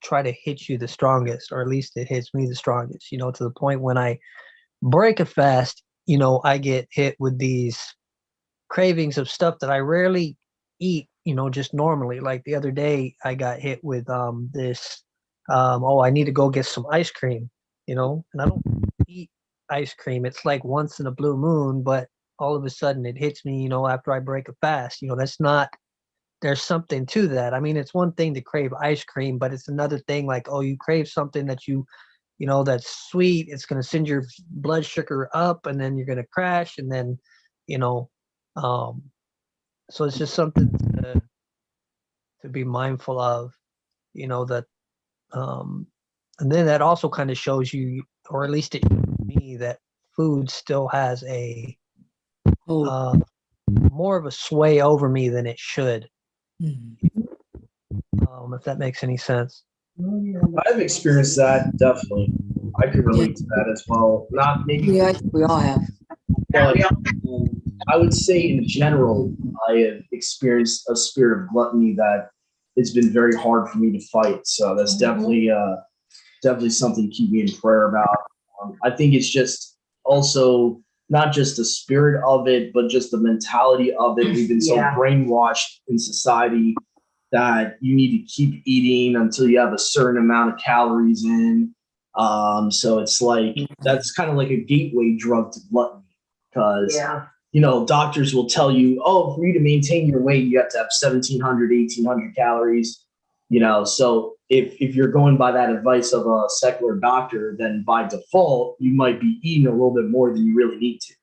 Speaker 3: try to hit you the strongest, or at least it hits me the strongest, to the point when I break a fast, I get hit with these cravings of stuff that I rarely eat, just normally. Like the other day I got hit with this I need to go get some ice cream, and I don't eat ice cream. It's like once in a blue moon, but all of a sudden it hits me, after I break a fast. There's something to that. I mean, it's one thing to crave ice cream, but it's another thing, you crave something that that's sweet. It's going to send your blood sugar up, and then you're going to crash, and then, so it's just something to be mindful of, that, and then that also kind of shows you, or at least it shows me, that food still has a more of a sway over me than it should. If that makes any sense.
Speaker 1: I've experienced that, definitely. I can relate to that as well. Not maybe.
Speaker 2: Yeah, we all have.
Speaker 1: But I would say in general, I have experienced a spirit of gluttony that it's been very hard for me to fight. So that's definitely something to keep me in prayer about. I think it's just also not just the spirit of it, but just the mentality of it. We've been so brainwashed in society that you need to keep eating until you have a certain amount of calories in. So it's that's kind of like a gateway drug to gluttony, because doctors will tell you, for you to maintain your weight, you have to have 1,700, 1,800 calories. So if you're going by that advice of a secular doctor, then by default, you might be eating a little bit more than you really need to.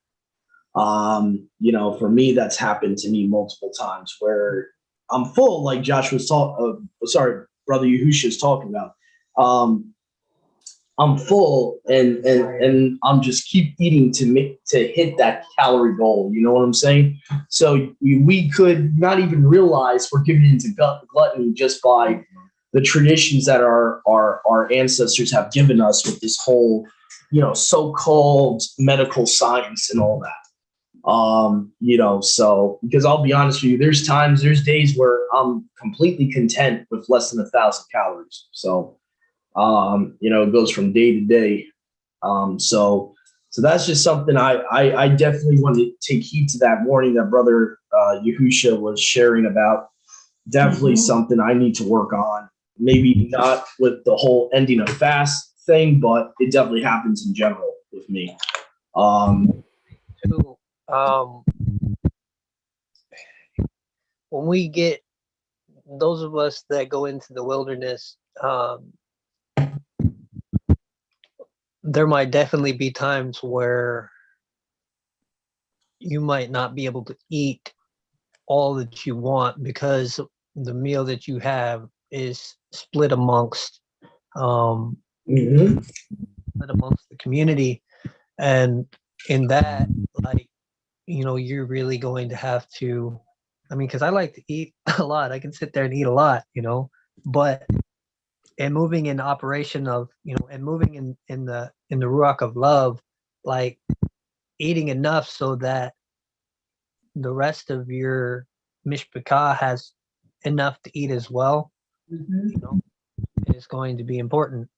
Speaker 1: For me, that's happened to me multiple times where I'm full, like Josh was Brother Yahusha is talking about. I'm full and I'm just keep eating to hit that calorie goal. You know what I'm saying? So we could not even realize we're giving into gluttony just by the traditions that our ancestors have given us with this whole, so-called medical science and all that. So because I'll be honest with you, there's days where I'm completely content with less than 1,000 calories. So it goes from day to day. So that's just something I definitely want to take heed to that warning that Brother Yahusha was sharing about. Definitely something I need to work on. Maybe not with the whole ending a fast thing, but it definitely happens in general with me.
Speaker 3: When we get those of us that go into the wilderness, there might definitely be times where you might not be able to eat all that you want because the meal that you have is split amongst the community. And in that, you're really going to have to, because I like to eat a lot. I can sit there and eat a lot, but and moving in operation of, and moving in the ruach of love, like eating enough so that the rest of your mishpachah has enough to eat as well, is going to be important.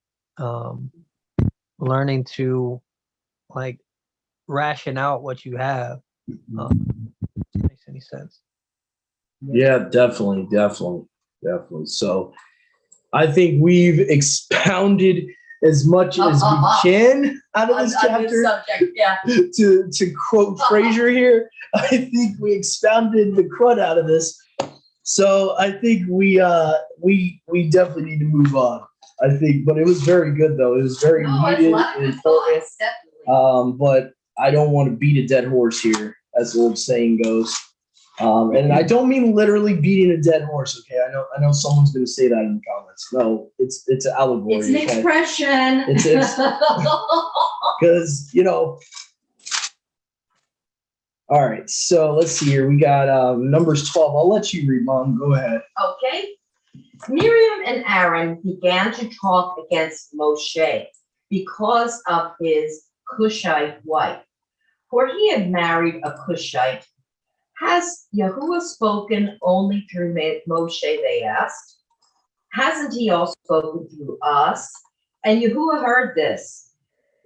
Speaker 3: Learning to ration out what you have. Makes any sense?
Speaker 1: Yeah, definitely. So I think we've expounded as much as we can out of this chapter.
Speaker 4: Subject, yeah.
Speaker 1: To quote Fraser here, I think we expounded the crud out of this. So I think we definitely need to move on. I think, but it was very good though. It was very needed and important. But I don't want to beat a dead horse here, as the old saying goes. And I don't mean literally beating a dead horse. Okay, I know someone's going to say that in the comments. No, it's an allegory.
Speaker 4: It's an expression.
Speaker 1: It's because All right, so let's see here. We got Numbers 12. I'll let you read, Mom. Go ahead.
Speaker 4: Okay. Miriam and Aaron began to talk against Moshe because of his Cushite wife, for he had married a Cushite. Has Yahuwah spoken only through Moshe, they asked. Hasn't he also spoken through us? And Yahuwah heard this.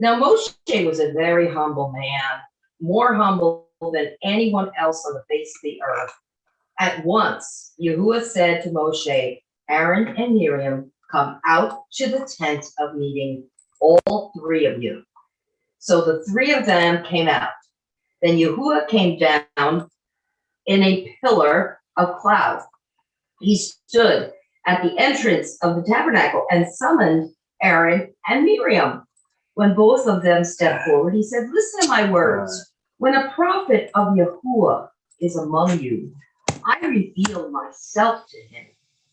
Speaker 4: Now Moshe was a very humble man, more humble than anyone else on the face of the earth. At once, Yahuwah said to Moshe, Aaron and Miriam, come out to the tent of meeting, all three of you. So the three of them came out. Then Yahuwah came down in a pillar of cloud. He stood at the entrance of the tabernacle and summoned Aaron and Miriam. When both of them stepped forward, he said, listen to my words. When a prophet of Yahuwah is among you, I reveal myself to him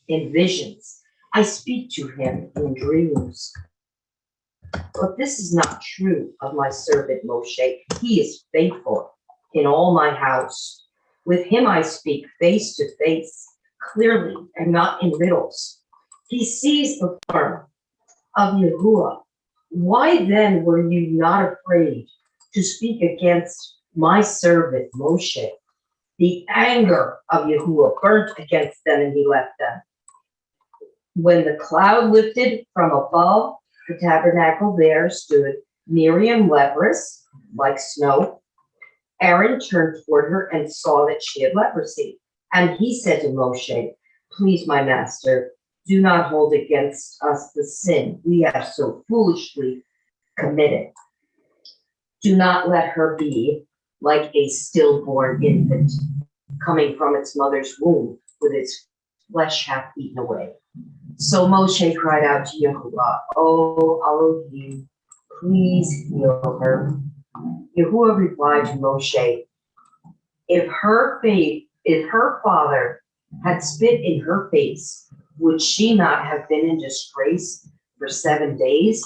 Speaker 4: in visions. I speak to him in dreams. But this is not true of my servant Moshe. He is faithful in all my house. With him I speak face to face, clearly and not in riddles. He sees the form of Yahuwah. Why then were you not afraid to speak against my servant Moshe? The anger of Yahuwah burnt against them and he left them. When the cloud lifted from above the tabernacle, there stood Miriam leprous, like snow. Aaron turned toward her and saw that she had leprosy. And he said to Moshe, please, my master, do not hold against us the sin we have so foolishly committed. Do not let her be like a stillborn infant coming from its mother's womb with its flesh half eaten away. So Moshe cried out to Yahuwah, oh Elohim, please heal her. Yahuwah replied to Moshe, if her father had spit in her face, would she not have been in disgrace for 7 days?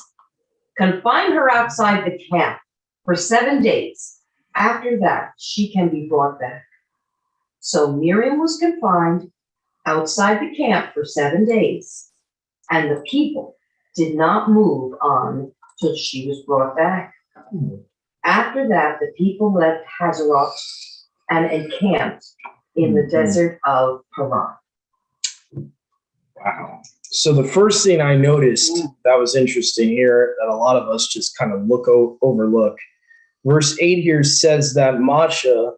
Speaker 4: Confine her outside the camp for 7 days. After that, she can be brought back. So Miriam was confined outside the camp for 7 days, and the people did not move on till she was brought back. After that, the people left Hazeroth and encamped in the desert of Paran.
Speaker 1: Wow. So the first thing I noticed that was interesting here that a lot of us just kind of overlook. Verse 8 here says that Masha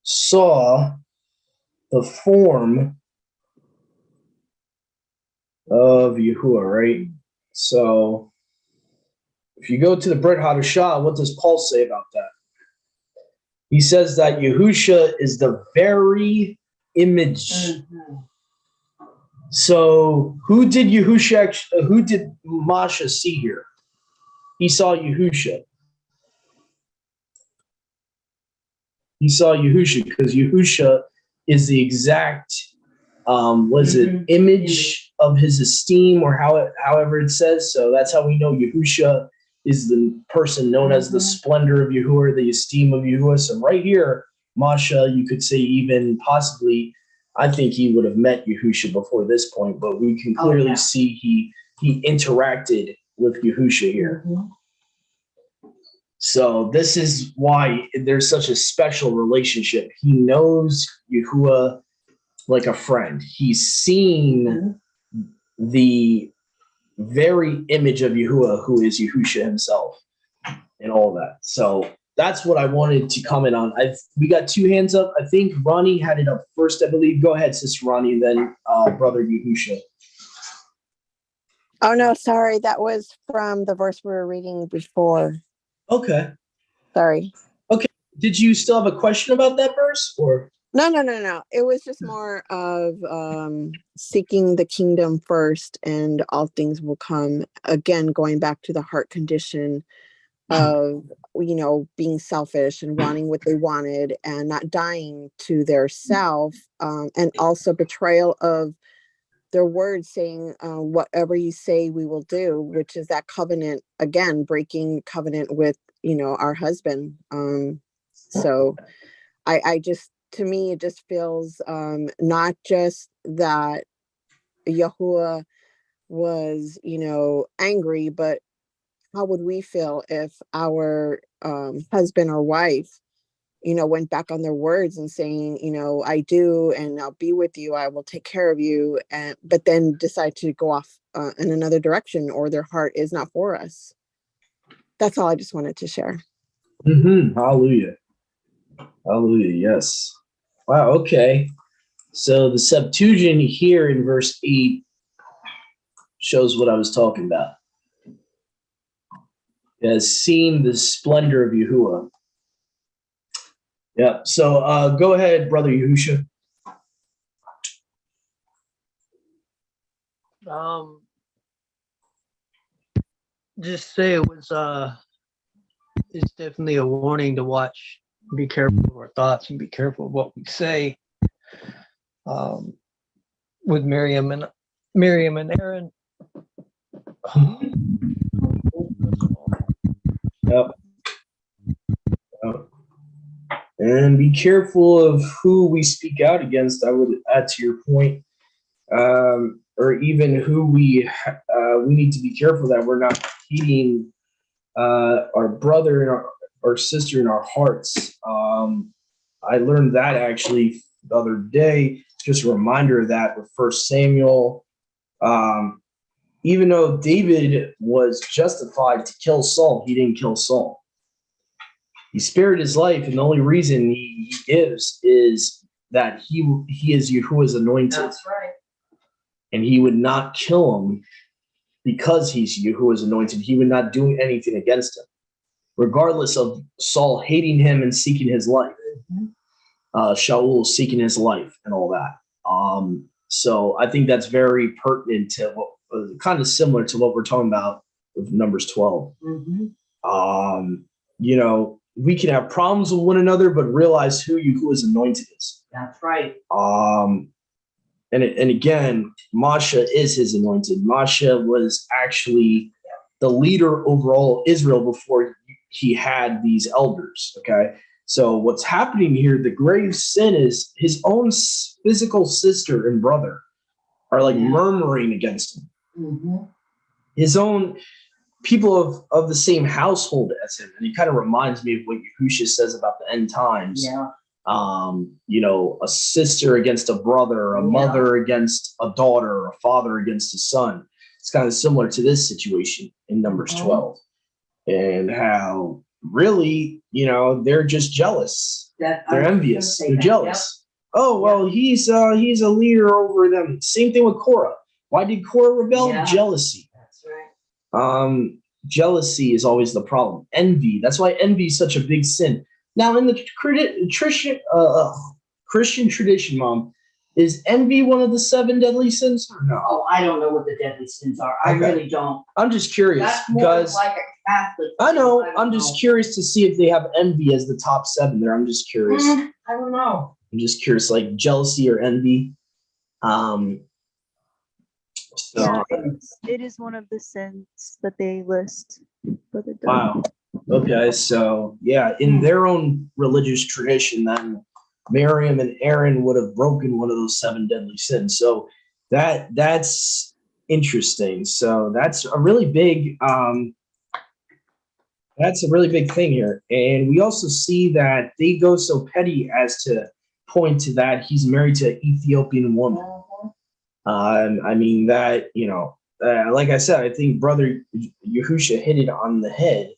Speaker 1: saw the form of Yahuwah, right? So if you go to the Brit Hadashah, what does Paul say about that? He says that Yahusha is the very image. So who did Masha see here? He saw Yahusha. He saw Yahusha because Yahusha is the exact image of his esteem, or however it says. So that's how we know Yahusha is the person known as the splendor of Yahuwah, the esteem of Yahuwah. So right here, Masha, you could say even possibly, I think he would have met Yahusha before this point, but we can clearly see he interacted with Yahusha here. So this is why there's such a special relationship. He knows Yahuwah like a friend. He's seen the very image of Yahuwah, who is Yahusha himself, and all that. So that's what I wanted to comment on. We got 2 hands up. I think Ronnie had it up first, I believe. Go ahead, Sister Ronnie, and then Brother Yahusha.
Speaker 5: Oh, no, sorry. That was from the verse we were reading before.
Speaker 1: Okay.
Speaker 5: Sorry.
Speaker 1: Okay. Did you still have a question about that verse, or?
Speaker 5: No. It was just more of seeking the kingdom first, and all things will come. Again, going back to the heart condition of, being selfish and wanting what they wanted and not dying to their self, and also betrayal of their words, saying, whatever you say, we will do, which is that covenant, again, breaking covenant with, our husband. So I just, to me, it just feels not just that Yahuwah was, angry, but how would we feel if our husband or wife, went back on their words and saying, I do, and I'll be with you, I will take care of you, but then decide to go off in another direction, or their heart is not for us. That's all I just wanted to share.
Speaker 1: Hallelujah. Hallelujah. Yes. Wow. Okay. So the Septuagint here in verse 8 shows what I was talking about. It has seen the splendor of Yahuwah. Yeah. So go ahead, Brother Yahusha.
Speaker 3: Just say it was it's definitely a warning to watch, be careful of our thoughts and be careful of what we say. With Miriam and Aaron.
Speaker 1: Yep. And be careful of who we speak out against. I would add to your point, or even who we need to be careful that we're not hating our brother and our sister in our hearts. I learned that actually the other day. Just a reminder of that with 1 Samuel. Even though David was justified to kill Saul, he didn't kill Saul. He spared his life, and the only reason he gives is that he is Yahuwah's anointed.
Speaker 4: That's right.
Speaker 1: And he would not kill him because he's Yahuwah's anointed. He would not do anything against him, regardless of Saul hating him and seeking his life. Shaul seeking his life and all that. So I think that's very pertinent to what, kind of similar to what we're talking about with Numbers 12. We can have problems with one another, but realize who Yahuwah's anointed is.
Speaker 4: That's right.
Speaker 1: And again, Masha is his anointed. Masha was actually the leader over all of Israel before he had these elders. Okay. So what's happening here, the grave sin is his own physical sister and brother are like murmuring against him.
Speaker 4: Mhm.
Speaker 1: His own people of the same household as him. And he kind of reminds me of what Yahushua says about the end times.
Speaker 4: Yeah.
Speaker 1: A sister against a brother, a mother against a daughter, a father against a son. It's kind of similar to this situation in Numbers 12, and how really, they're just jealous. They're envious. They're jealous. Oh, well, he's a leader over them. Same thing with Korah. Why did Korah rebel?
Speaker 4: Yeah.
Speaker 1: Jealousy.
Speaker 4: That's right.
Speaker 1: Jealousy is always the problem. Envy. That's why envy is such a big sin. Now, in the Christian tradition, Mom, is envy one of the 7 deadly sins or no?
Speaker 4: Oh, I don't know what the deadly sins are. I
Speaker 1: Okay.
Speaker 4: really don't.
Speaker 1: I'm just curious
Speaker 4: That's more
Speaker 1: because
Speaker 4: like a Catholic.
Speaker 1: I know.
Speaker 4: thing.
Speaker 1: I'm just curious to see if they have envy as the top 7 there. I'm just curious.
Speaker 4: I don't know.
Speaker 1: I'm just curious, like jealousy or envy. So,
Speaker 6: Yeah, it is one of the sins that they list. Brother Doug.
Speaker 1: wow. Okay, so yeah, in their own religious tradition, then Miriam and Aaron would have broken one of those 7 deadly sins. So that's interesting. So that's a really big thing here. And we also see that they go so petty as to point to that he's married to an Ethiopian woman. I mean that, like I said, I think Brother Yahushua hit it on the head.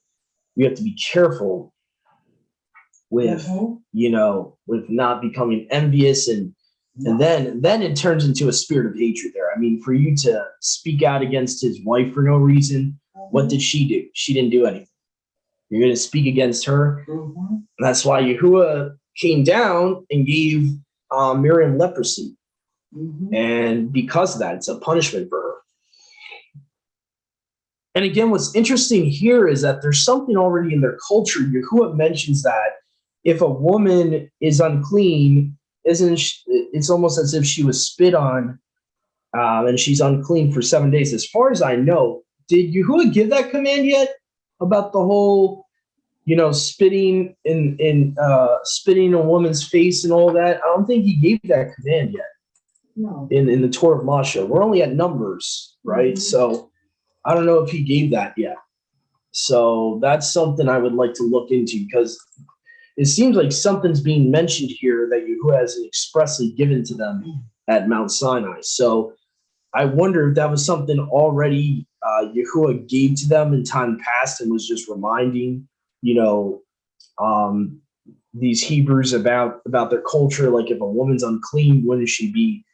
Speaker 1: We have to be careful with, with not becoming envious and then it turns into a spirit of hatred there. I mean, for you to speak out against his wife for no reason, what did she do? She didn't do anything. You're going to speak against her. And that's why Yahuwah came down and gave Miriam leprosy. And because of that, it's a punishment for her. And again, what's interesting here is that there's something already in their culture. Yahuwah mentions that if a woman is unclean, it's almost as if she was spit on and she's unclean for 7 days. As far as I know, did Yahuwah give that command yet about the whole, spitting spitting a woman's face and all that? I don't think he gave that command yet.
Speaker 4: No.
Speaker 1: In the Torah of Moshe. We're only at Numbers, right? So I don't know if he gave that yet. So that's something I would like to look into because it seems like something's being mentioned here that Yahuwah has expressly given to them at Mount Sinai. So I wonder if that was something already Yahuwah gave to them in time past and was just reminding, these Hebrews about their culture. Like if a woman's unclean, wouldn't she be,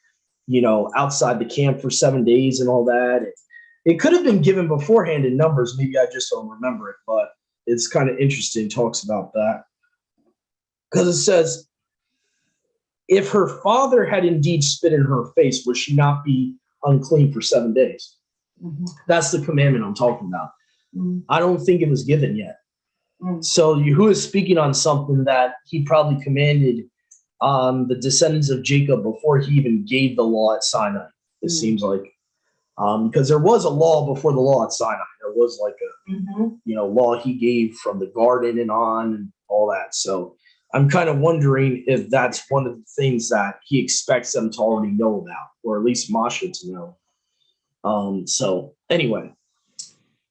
Speaker 1: outside the camp for 7 days and all that? It could have been given beforehand in Numbers. Maybe I just don't remember it, but it's kind of interesting. Talks about that because it says, if her father had indeed spit in her face, would she not be unclean for 7 days? That's the commandment I'm talking about. I don't think it was given yet. So Yahuwah is speaking on something that he probably commanded the descendants of Jacob before he even gave the law at Sinai. It seems like. Because there was a law before the law at Sinai. There was like a, law he gave from the garden and on and all that. So I'm kind of wondering if that's one of the things that he expects them to already know about, or at least Masha to know. So anyway,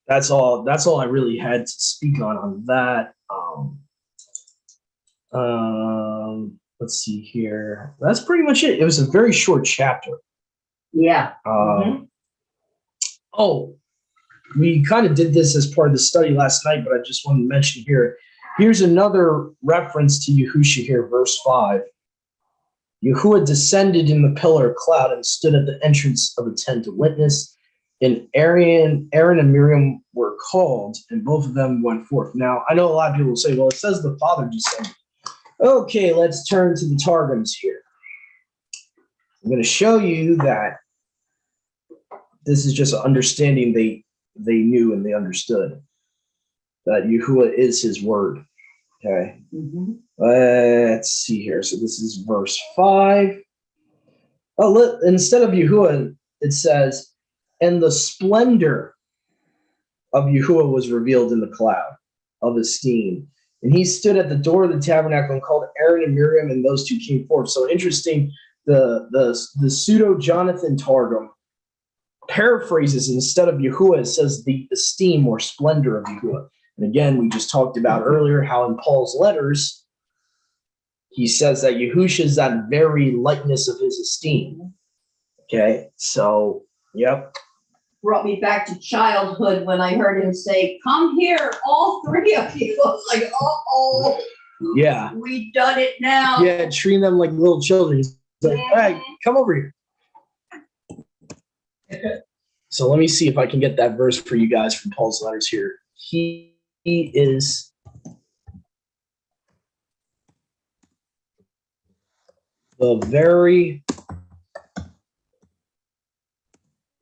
Speaker 1: that's all I really had to speak on that. Let's see here. That's pretty much it. It was a very short chapter.
Speaker 4: Yeah.
Speaker 1: Oh, we kind of did this as part of the study last night, but I just wanted to mention here. Here's another reference to Yahushua here, verse 5. Yahuwah descended in the pillar of cloud and stood at the entrance of the tent to witness. And Aaron and Miriam were called, and both of them went forth. Now, I know a lot of people will say, well, it says the Father descended. Okay, let's turn to the Targums here. I'm going to show you that this is just an understanding they knew and they understood that Yahuwah is his word. Okay. Let's see here. So this is verse 5. Instead of Yahuwah, it says, and the splendor of Yahuwah was revealed in the cloud of esteem. And he stood at the door of the tabernacle and called Aaron and Miriam, and those two came forth. So interesting, the pseudo Jonathan Targum paraphrases, instead of Yahuwah, it says the esteem or splendor of Yahuwah. And again, we just talked about earlier how in Paul's letters, he says that Yahusha is that very lightness of his esteem. Okay, so, yep.
Speaker 4: Brought me back to childhood when I heard him say, "Come here, all three of you." I was like, oh,
Speaker 1: Yeah.
Speaker 4: we done it now.
Speaker 1: Yeah, treating them like little children. He's like, hey, come over here. So let me see if I can get that verse for you guys from Paul's letters here. He is the very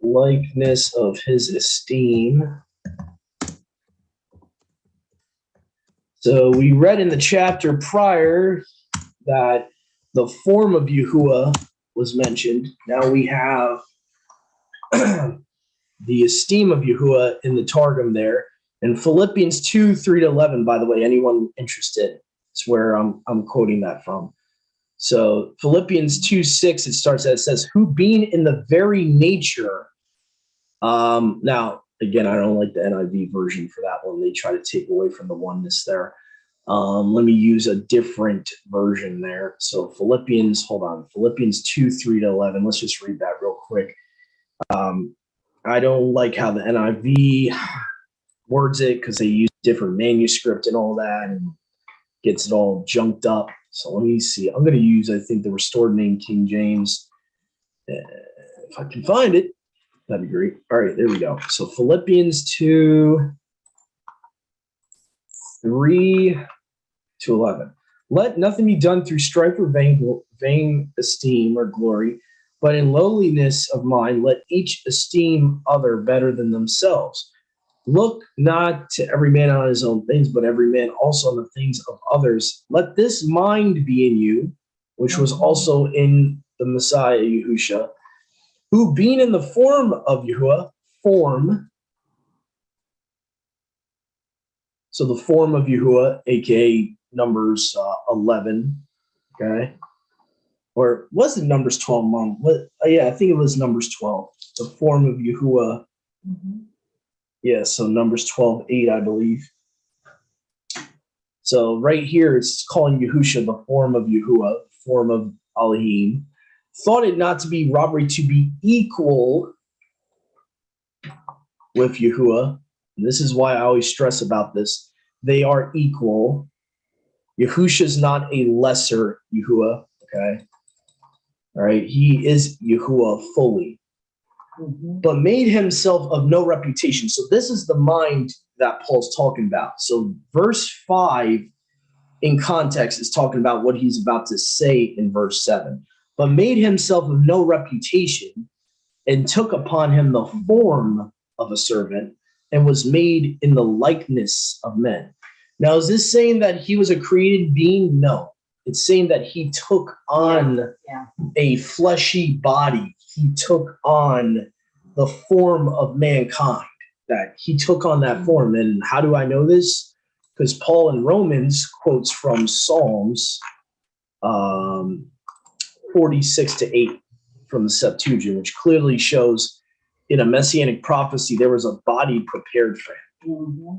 Speaker 1: likeness of his esteem. So we read in the chapter prior that the form of Yahuwah was mentioned. Now we have the esteem of Yahuwah in the Targum there. And Philippians 2:3-11, by the way, anyone interested, is where I'm quoting that from. So Philippians 2:6, it starts out, it says, who being in the very nature. Now, again, I don't like the NIV version for that one. They try to take away from the oneness there. Let me use a different version there. So Philippians 2:3-11. Let's just read that real quick. I don't like how the NIV words it because they use different manuscript and all that and gets it all junked up. So let me see. I'm going to use, I think, the Restored Name King James. If I can find it, that'd be great. All right, there we go. So Philippians 2:3-11. Let nothing be done through strife or vain esteem or glory, but in lowliness of mind, let each esteem other better than themselves. Look not to every man on his own things, but every man also on the things of others. Let this mind be in you, which was also in the Messiah, Yahusha, who being in the form of Yahuwah, so the form of Yahuwah, aka Numbers 11, okay? Or was it Numbers 12, Mom? Yeah, I think it was Numbers 12. The form of Yahuwah. Mm-hmm. Yeah, so Numbers 12:8, I believe. So right here, it's calling Yahusha the form of Yahuwah, form of Elohim. Thought it not to be robbery to be equal with Yahuwah. And this is why I always stress about this. They are equal. Yahusha is not a lesser Yahuwah, okay? All right, he is Yahuwah fully. Mm-hmm. But made himself of no reputation. So this is the mind that Paul's talking about. So verse 5 in context is talking about what he's about to say in verse 7. But made himself of no reputation and took upon him the form of a servant and was made in the likeness of men. Now, is this saying that he was a created being? No. It's saying that he took on a fleshy body. He took on the form of mankind, that he took on that form. And how do I know this? Because Paul in Romans quotes from Psalms 46-8 from the Septuagint, which clearly shows in a messianic prophecy, there was a body prepared for him. Mm-hmm.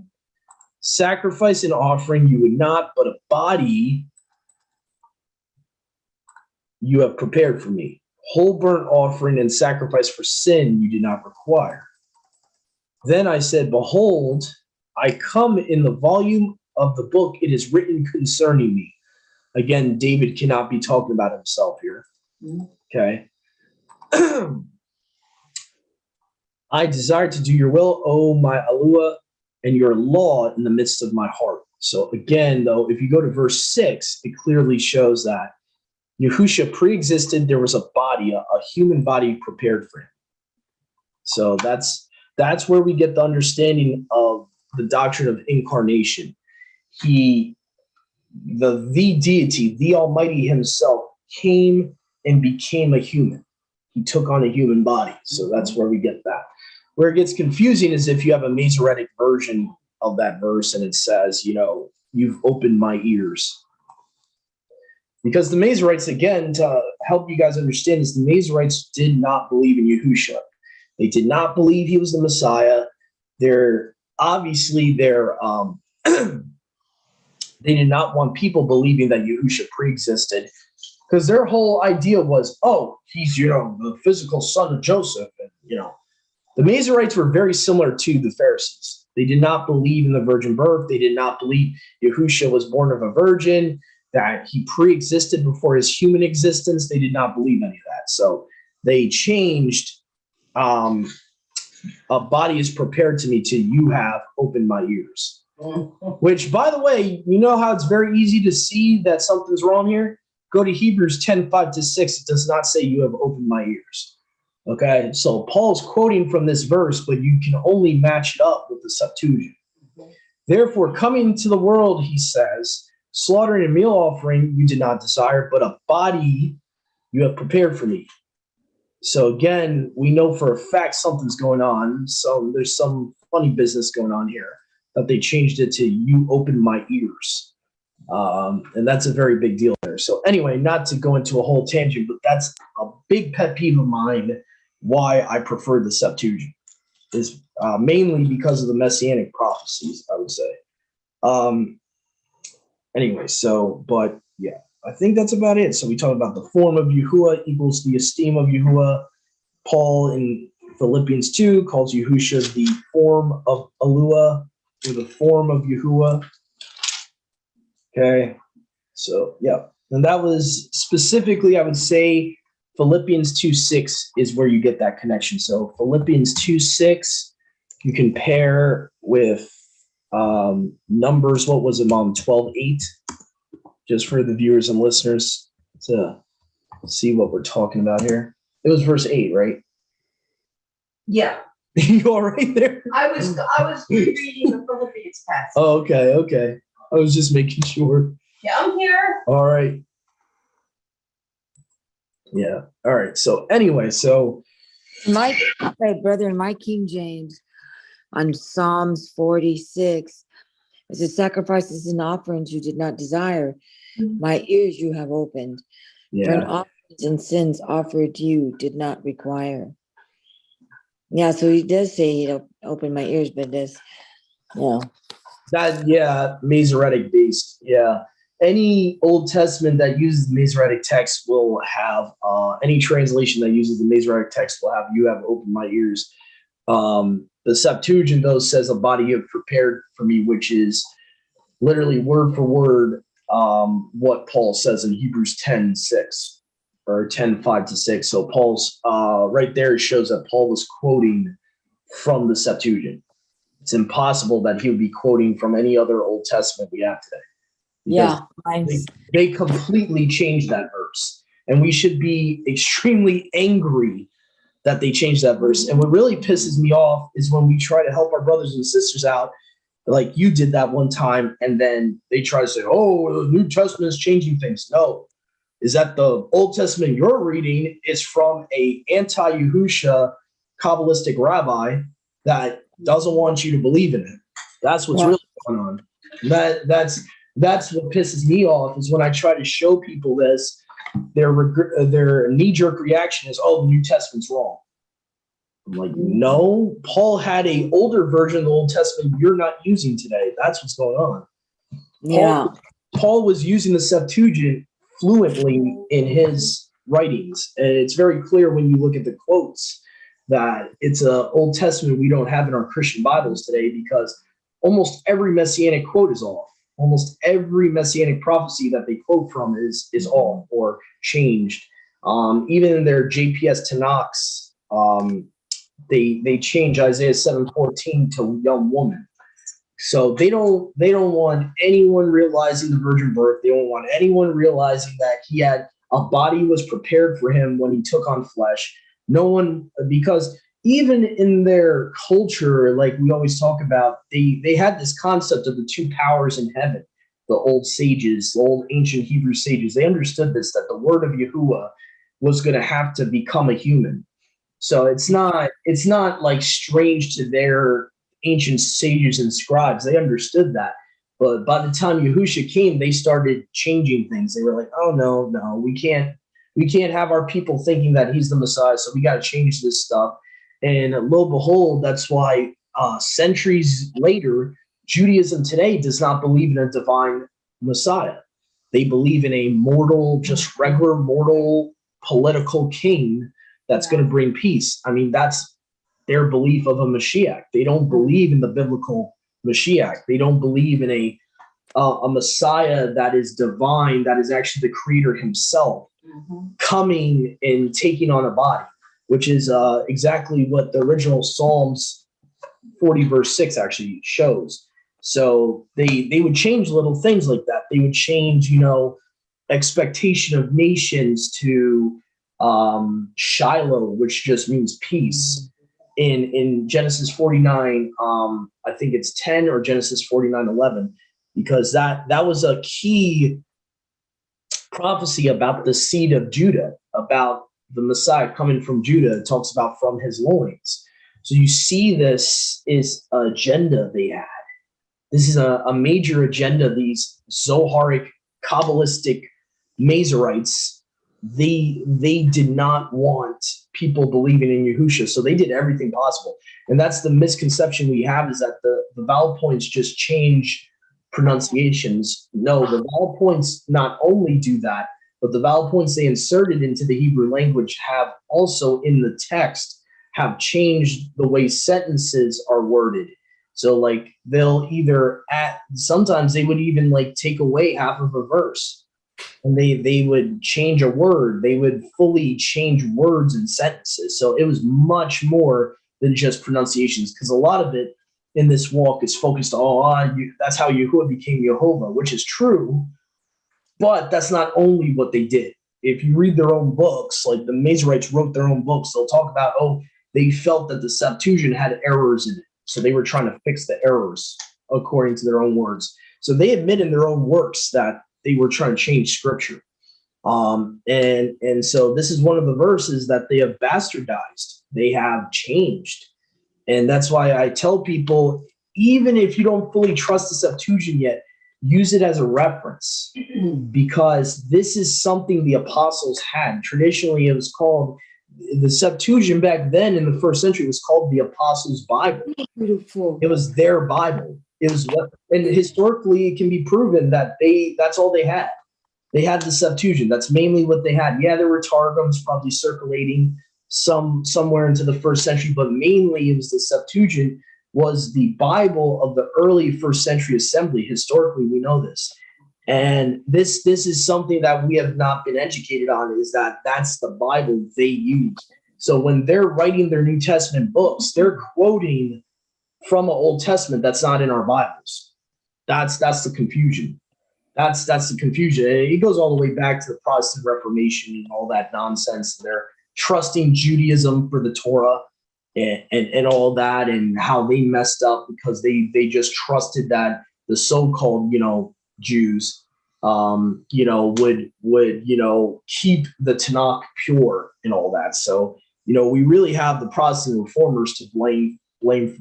Speaker 1: Sacrifice and offering you would not, but a body you have prepared for me. Whole burnt offering and sacrifice for sin you did not require. Then I said, behold, I come in the volume of the book. It is written concerning me. Again, David cannot be talking about himself here. Okay. I desire to do your will, O my Alua, and your law in the midst of my heart. So again, though, if you go to verse 6, it clearly shows that Yahusha pre-existed. There was a body, a human body prepared for him. So that's where we get the understanding of the doctrine of incarnation. The deity, the Almighty himself, came and became a human. He took on a human body. So that's where we get that. Where it gets confusing is if you have a Masoretic version of that verse and it says, you've opened my ears. Because the Masoretes, again, to help you guys understand this, the Masoretes did not believe in Yahusha. They did not believe he was the Messiah. They did not want people believing that Yahusha pre-existed, because their whole idea was, he's, the physical son of Joseph. And, the Masoretes were very similar to the Pharisees. They did not believe in the virgin birth. They did not believe Yahusha was born of a virgin, that he pre-existed before his human existence. They did not believe any of that. So they changed a body is prepared to me to you have opened my ears. Which, by the way, you know how it's very easy to see that something's wrong here? Go to Hebrews 10:5-6. It does not say you have opened my ears. Okay, so Paul's quoting from this verse, but you can only match it up with the Septuagint. Therefore, coming to the world, he says, slaughtering a meal offering you did not desire, but a body you have prepared for me. So again, we know for a fact something's going on. So there's some funny business going on here, that they changed it to you open my ears. And that's a very big deal there. So anyway, not to go into a whole tangent, but that's a big pet peeve of mine, why I prefer the Septuagint, is mainly because of the messianic prophecies, I would say. Anyway, but yeah, I think that's about it. So we talked about the form of Yahuwah equals the esteem of Yahuwah. Paul in Philippians 2 calls Yahusha the form of Elua, or the form of Yahuwah. Okay, so yeah, and that was specifically, I would say, Philippians 2:6 is where you get that connection. So Philippians 2:6, you can pair with Numbers, what was it, Mom? 12:8, just for the viewers and listeners to see what we're talking about here. It was verse 8, right?
Speaker 4: Yeah,
Speaker 1: You all right there?
Speaker 4: I was reading the Philippians passage.
Speaker 1: Oh, okay. I was just making sure.
Speaker 4: Yeah, I'm here.
Speaker 1: All right. Yeah. All right. So anyway,
Speaker 2: My brother, in my King James, on Psalms 46, it says, sacrifices and offerings you did not desire. My ears you have opened. Burnt
Speaker 1: yeah.
Speaker 2: offerings and sins offered you did not require. Yeah, so he does say he'd open my ears, but this,
Speaker 1: Masoretic based. Yeah. Any Old Testament that uses the Masoretic text will have, any translation that uses the Masoretic text will have, you have opened my ears. The Septuagint, though, says a body you have prepared for me, which is literally word for word what Paul says in Hebrews 10:6 or 10:5-6. So Paul's right there shows that Paul was quoting from the Septuagint. It's impossible that he would be quoting from any other Old Testament we have today. They completely changed that verse, and we should be extremely angry that they changed that verse. And what really pisses me off is when we try to help our brothers and sisters out, like you did that one time, and then they try to say, the New Testament is changing things. No, is that the Old Testament you're reading is from a anti-Yahusha Kabbalistic rabbi that doesn't want you to believe in it. That's what's really going on. That's what pisses me off, is when I try to show people this, their knee-jerk reaction is, the New Testament's wrong. I'm like, no, Paul had an older version of the Old Testament you're not using today. That's what's going on.
Speaker 2: Yeah.
Speaker 1: Paul was using the Septuagint fluently in his writings. And it's very clear when you look at the quotes that it's an Old Testament we don't have in our Christian Bibles today, because almost every messianic quote is off. Almost every messianic prophecy that they quote from is off or changed. Even in their JPS Tanakhs, they change Isaiah 7:14 to young woman. So they don't want anyone realizing the virgin birth. They don't want anyone realizing that he had a body was prepared for him when he took on flesh. No one, because even in their culture, like we always talk about, they had this concept of the two powers in heaven. The old sages, the old ancient Hebrew sages, they understood this, that the word of Yahuwah was going to have to become a human. So it's not like strange to their ancient sages and scribes. They understood that. But by the time Yahusha came, they started changing things. They were like, oh no, we can't have our people thinking that he's the Messiah, so we got to change this stuff. And lo and behold, that's why centuries later, Judaism today does not believe in a divine Messiah. They believe in a mortal, just regular mortal political king that's going to bring peace. I mean, that's their belief of a Mashiach. They don't believe in the biblical Mashiach. They don't believe in a Messiah that is divine, that is actually the creator himself coming and taking on a body, which is exactly what the original Psalms 40 verse 6 actually shows. So they would change little things like that. They would change, expectation of nations to Shiloh, which just means peace. In Genesis 49, I think it's 10 or Genesis 49:11, because that was a key prophecy about the seed of Judah, about the Messiah coming from Judah. It talks about from his loins. So you see, this is an agenda they had. This is a major agenda. These Zoharic, Kabbalistic Mazarites, they did not want people believing in Yahusha, so they did everything possible. And that's the misconception we have, is that the vowel points just change pronunciations. No, the vowel points not only do that, but the vowel points they inserted into the Hebrew language have also in the text have changed the way sentences are worded. So like they'll either sometimes they would even like take away half of a verse, and they would change a word. They would fully change words and sentences. So it was much more than just pronunciations, because a lot of it in this walk is focused on, that's how Yahuwah became Jehovah, which is true, but that's not only what they did. If you read their own books, like the Mazarites wrote their own books, they'll talk about, they felt that the Septuagint had errors in it, so they were trying to fix the errors according to their own words. So they admit in their own works that they were trying to change scripture. And so this is one of the verses that they have bastardized. They have changed. And that's why I tell people, even if you don't fully trust the Septuagint yet, use it as a reference, because this is something the apostles had. Traditionally, it was called, the Septuagint back then in the first century was called the Apostles' Bible.
Speaker 2: Beautiful.
Speaker 1: It was their Bible. It was and historically it can be proven that that's all they had. They had the Septuagint. That's mainly what they had. Yeah, there were Targums probably circulating somewhere into the first century, but mainly it was the Septuagint was the Bible of the early first century assembly. Historically, we know this. And this is something that we have not been educated on, is that that's the Bible they use. So when they're writing their New Testament books, they're quoting from an Old Testament that's not in our Bibles. That's the confusion. That's the confusion. It goes all the way back to the Protestant Reformation and all that nonsense. They're trusting Judaism for the Torah and all that, and how they messed up because they just trusted that the so-called Jews would keep the Tanakh pure and all that. So we really have the Protestant reformers to blame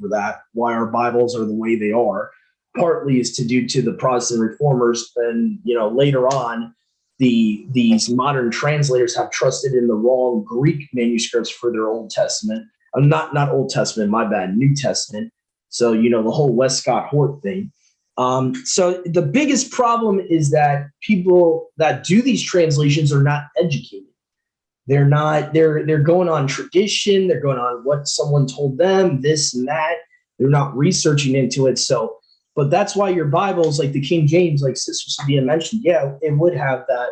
Speaker 1: for that, why our Bibles are the way they are. Partly is due to the Protestant reformers, and later on these modern translators have trusted in the wrong Greek manuscripts for their Old Testament. Not Old Testament, my bad, New Testament. So the whole Westcott Hort thing. So the biggest problem is that people that do these translations are not educated. They're going on tradition. They're going on what someone told them, this and that. They're not researching into it. So, but that's why your Bibles, like the King James, like Sister Sabia mentioned, yeah, it would have that,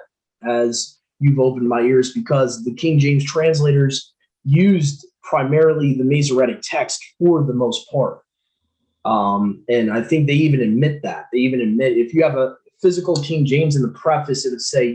Speaker 1: as you've opened my ears, because the King James translators used primarily the Masoretic text for the most part. And I think they even admit that. They even admit, if you have a physical King James in the preface, it would say,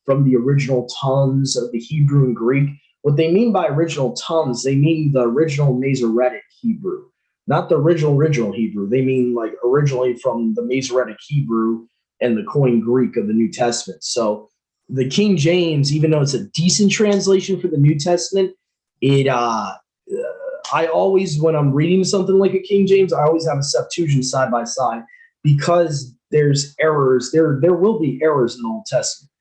Speaker 1: from the original tongues of the Hebrew and Greek. What they mean by original tongues, they mean the original Masoretic Hebrew, not the original Hebrew. They mean like originally from the Masoretic Hebrew and the Koine Greek of the New Testament. So the King James, even though it's a decent translation for the New Testament, I always, when I'm reading something like a King James, I always have a Septuagint side by side because there's errors. There will be errors in the Old Testament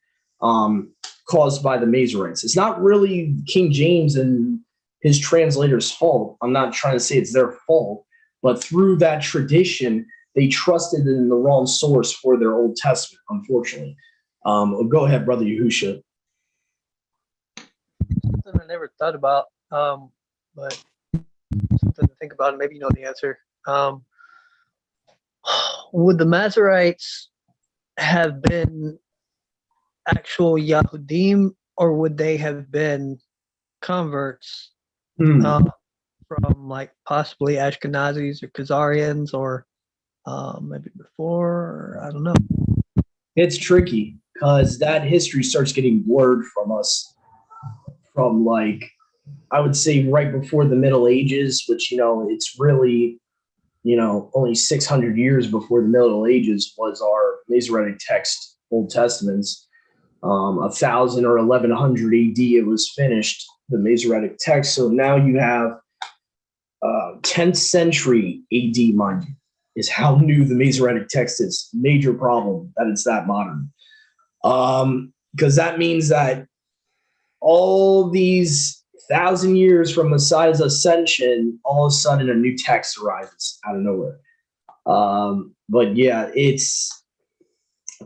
Speaker 1: caused by the Masoretes. It's not really King James and his translator's fault. I'm not trying to say it's their fault, but through that tradition, they trusted in the wrong source for their Old Testament, unfortunately. Go ahead, Brother Yahusha.
Speaker 3: Something I never thought about, but something to think about, and maybe you know the answer. Would the Masoretes have been actual Yahudim, or would they have been converts from like possibly Ashkenazis or Khazarians, or maybe before, or I don't know.
Speaker 1: It's tricky because that history starts getting blurred from us from, like, I would say right before the Middle Ages, which, it's really, only 600 years before the Middle Ages was our Masoretic text, Old Testaments. 1000 or 1100 AD, it was finished, the Masoretic text. So now you have 10th century AD, mind you, is how new the Masoretic text is. Major problem that it's that modern. Because that means that all these 1,000 years from Messiah's ascension, all of a sudden a new text arises out of nowhere. But yeah, it's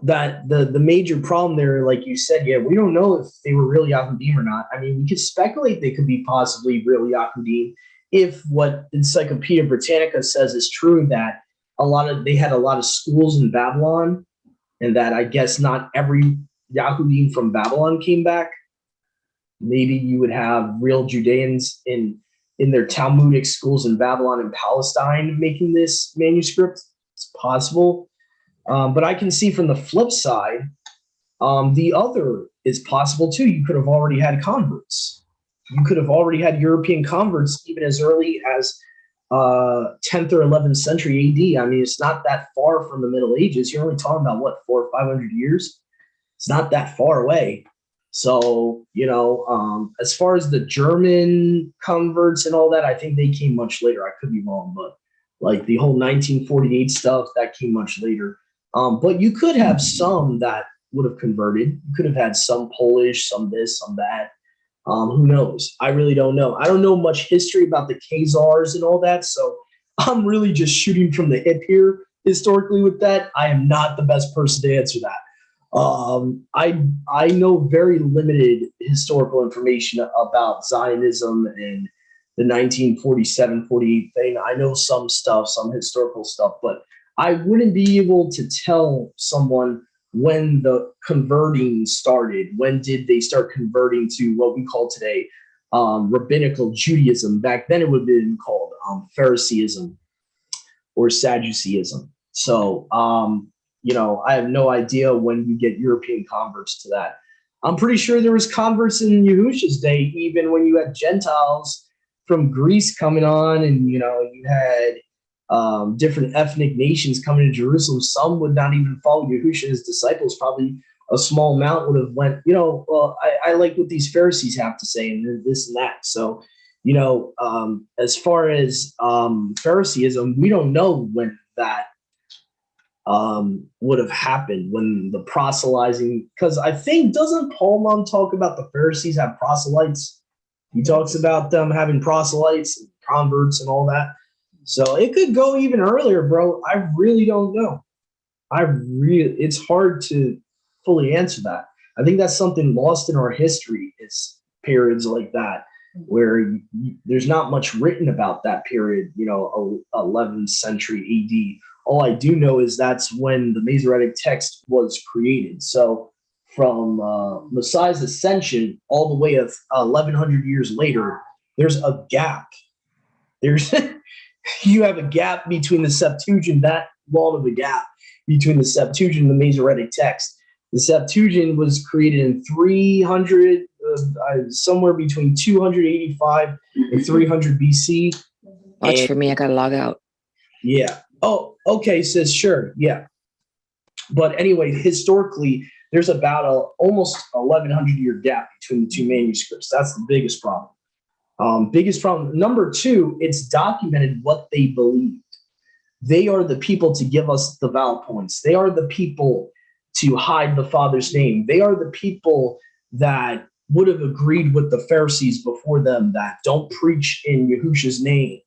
Speaker 1: that the major problem there, like you said, we don't know if they were really Yahudim or not. I mean, we could speculate they could be possibly really Yahudim if what Encyclopedia Britannica says is true, that they had a lot of schools in Babylon, and that I guess not every Yahudim from Babylon came back. Maybe you would have real Judeans in their Talmudic schools in Babylon and Palestine making this manuscript. It's possible. But I can see from the flip side, the other is possible too. You could have already had converts. You could have already had European converts even as early as 10th or 11th century AD. I mean, it's not that far from the Middle Ages. You're only talking about, what, 400 or 500 years? It's not that far away. So, as far as the German converts and all that, I think they came much later. I could be wrong, but like the whole 1948 stuff, that came much later. But you could have some that would have converted. You could have had some Polish, some this, some that. Who knows? I really don't know. I don't know much history about the Khazars and all that, so I'm really just shooting from the hip here historically with that. I am not the best person to answer that. I know very limited historical information about Zionism and the 1947-48 thing. I know some stuff, some historical stuff, but I wouldn't be able to tell someone when the converting started. When did they start converting to what we call today rabbinical Judaism? Back then it would have been called Phariseeism or Sadduceeism. So, I have no idea when you get European converts to that. I'm pretty sure there was converts in Yahusha's day, even when you had Gentiles from Greece coming on, and, you had different ethnic nations coming to Jerusalem. Some would not even follow Yahusha's disciples. Probably a small amount would have went, I like what these Pharisees have to say and this and that. So, as far as Phariseeism, we don't know when that would have happened, when the proselytizing, because I think, doesn't Paul talk about the Pharisees have proselytes? He talks about them having proselytes and converts and all that. So it could go even earlier, bro. I really don't know. It's hard to fully answer that. I think that's something lost in our history, is periods like that, where there's not much written about that period, 11th century AD. All I do know is that's when the Masoretic text was created. So from Messiah's ascension all the way of 1100 years later, there's a gap. You have a gap between the Septuagint, that long of a gap between the Septuagint and the Masoretic text. The Septuagint was created in 300, somewhere between 285 and 300 BC.
Speaker 2: Watch for me. I got to log out.
Speaker 1: Yeah. Oh, okay. Says sure. Yeah. But anyway, historically, there's about almost 1100 year gap between the two manuscripts. That's the biggest problem. Biggest problem. Number two, it's documented what they believed. They are the people to give us the vowel points. They are the people to hide the Father's name. They are the people that would have agreed with the Pharisees before them that don't preach in Yahushua's name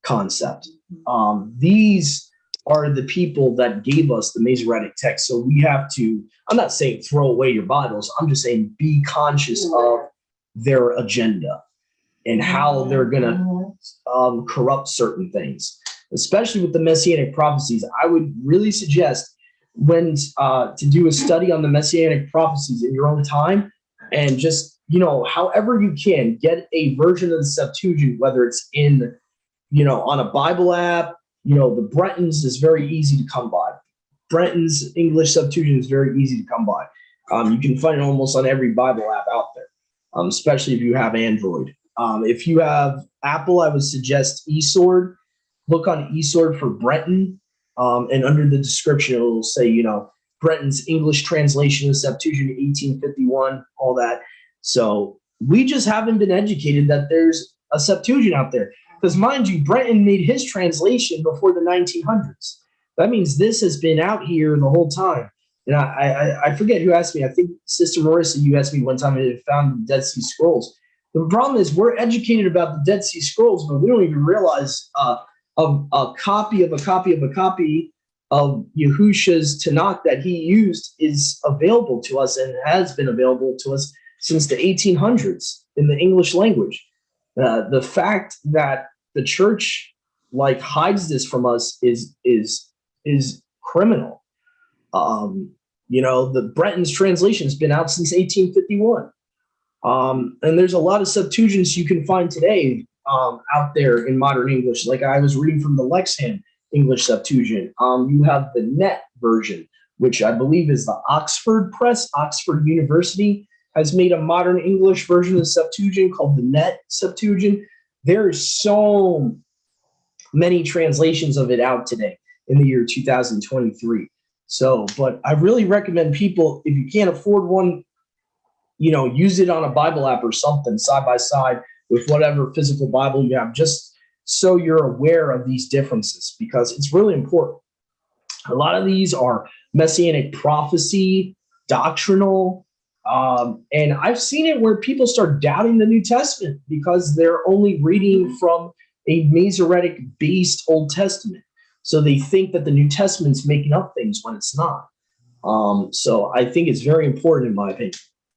Speaker 1: concept. These are the people that gave us the Masoretic text. So we have to, I'm not saying throw away your Bibles. I'm just saying be conscious of their agenda and how they're going to corrupt certain things, especially with the Messianic prophecies. I would really suggest when to do a study on the Messianic prophecies in your own time, and just, however you can, get a version of the Septuagint, whether it's in, on a Bible app. The Brenton's is very easy to come by. Brenton's English Septuagint is very easy to come by. You can find it almost on every Bible app out there, especially if you have Android. If you have Apple, I would suggest eSword. Look on eSword for Brenton, and under the description, it will say, Brenton's English translation of Septuagint 1851, all that. So we just haven't been educated that there's a Septuagint out there. Because mind you, Brenton made his translation before the 1900s. That means this has been out here the whole time. And I forget who asked me. I think Sister Marissa, you asked me one time if I found the Dead Sea Scrolls. The problem is we're educated about the Dead Sea Scrolls, but we don't even realize a copy of a copy of a copy of Yahushua's Tanakh that he used is available to us and has been available to us since the 1800s in the English language. The fact that the church hides this from us is criminal. The Brenton's translation has been out since 1851. And there's a lot of Septuagints you can find today out there in modern English. Like I was reading from the Lexham English Septuagint. You have the Net version, which I believe is the Oxford Press. Oxford University has made a modern English version of the Septuagint called the Net Septuagint. There's so many translations of it out today in the year 2023. So, but I really recommend people, if you can't afford one, use it on a Bible app or something side by side with whatever physical Bible you have, just so you're aware of these differences, because it's really important. A lot of these are Messianic prophecy, doctrinal, and I've seen it where people start doubting the New Testament because they're only reading from a Masoretic-based Old Testament. So they think that the New Testament's making up things when it's not. So I think it's very important, in my opinion,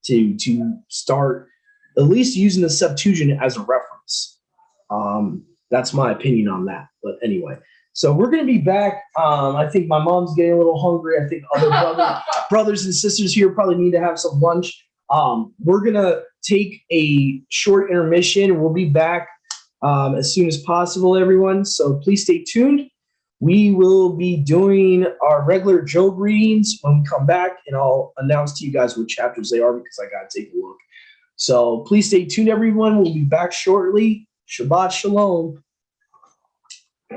Speaker 1: to start at least using the Septuagint as a reference. That's my opinion on that. But anyway, so we're going to be back. I think my mom's getting a little hungry. I think other brothers and sisters here probably need to have some lunch. We're going to take a short intermission. We'll be back as soon as possible, everyone. So please stay tuned. We will be doing our regular Job readings when we come back, and I'll announce to you guys what chapters they are because I got to take a look. So please stay tuned, everyone. We'll be back shortly. Shabbat Shalom.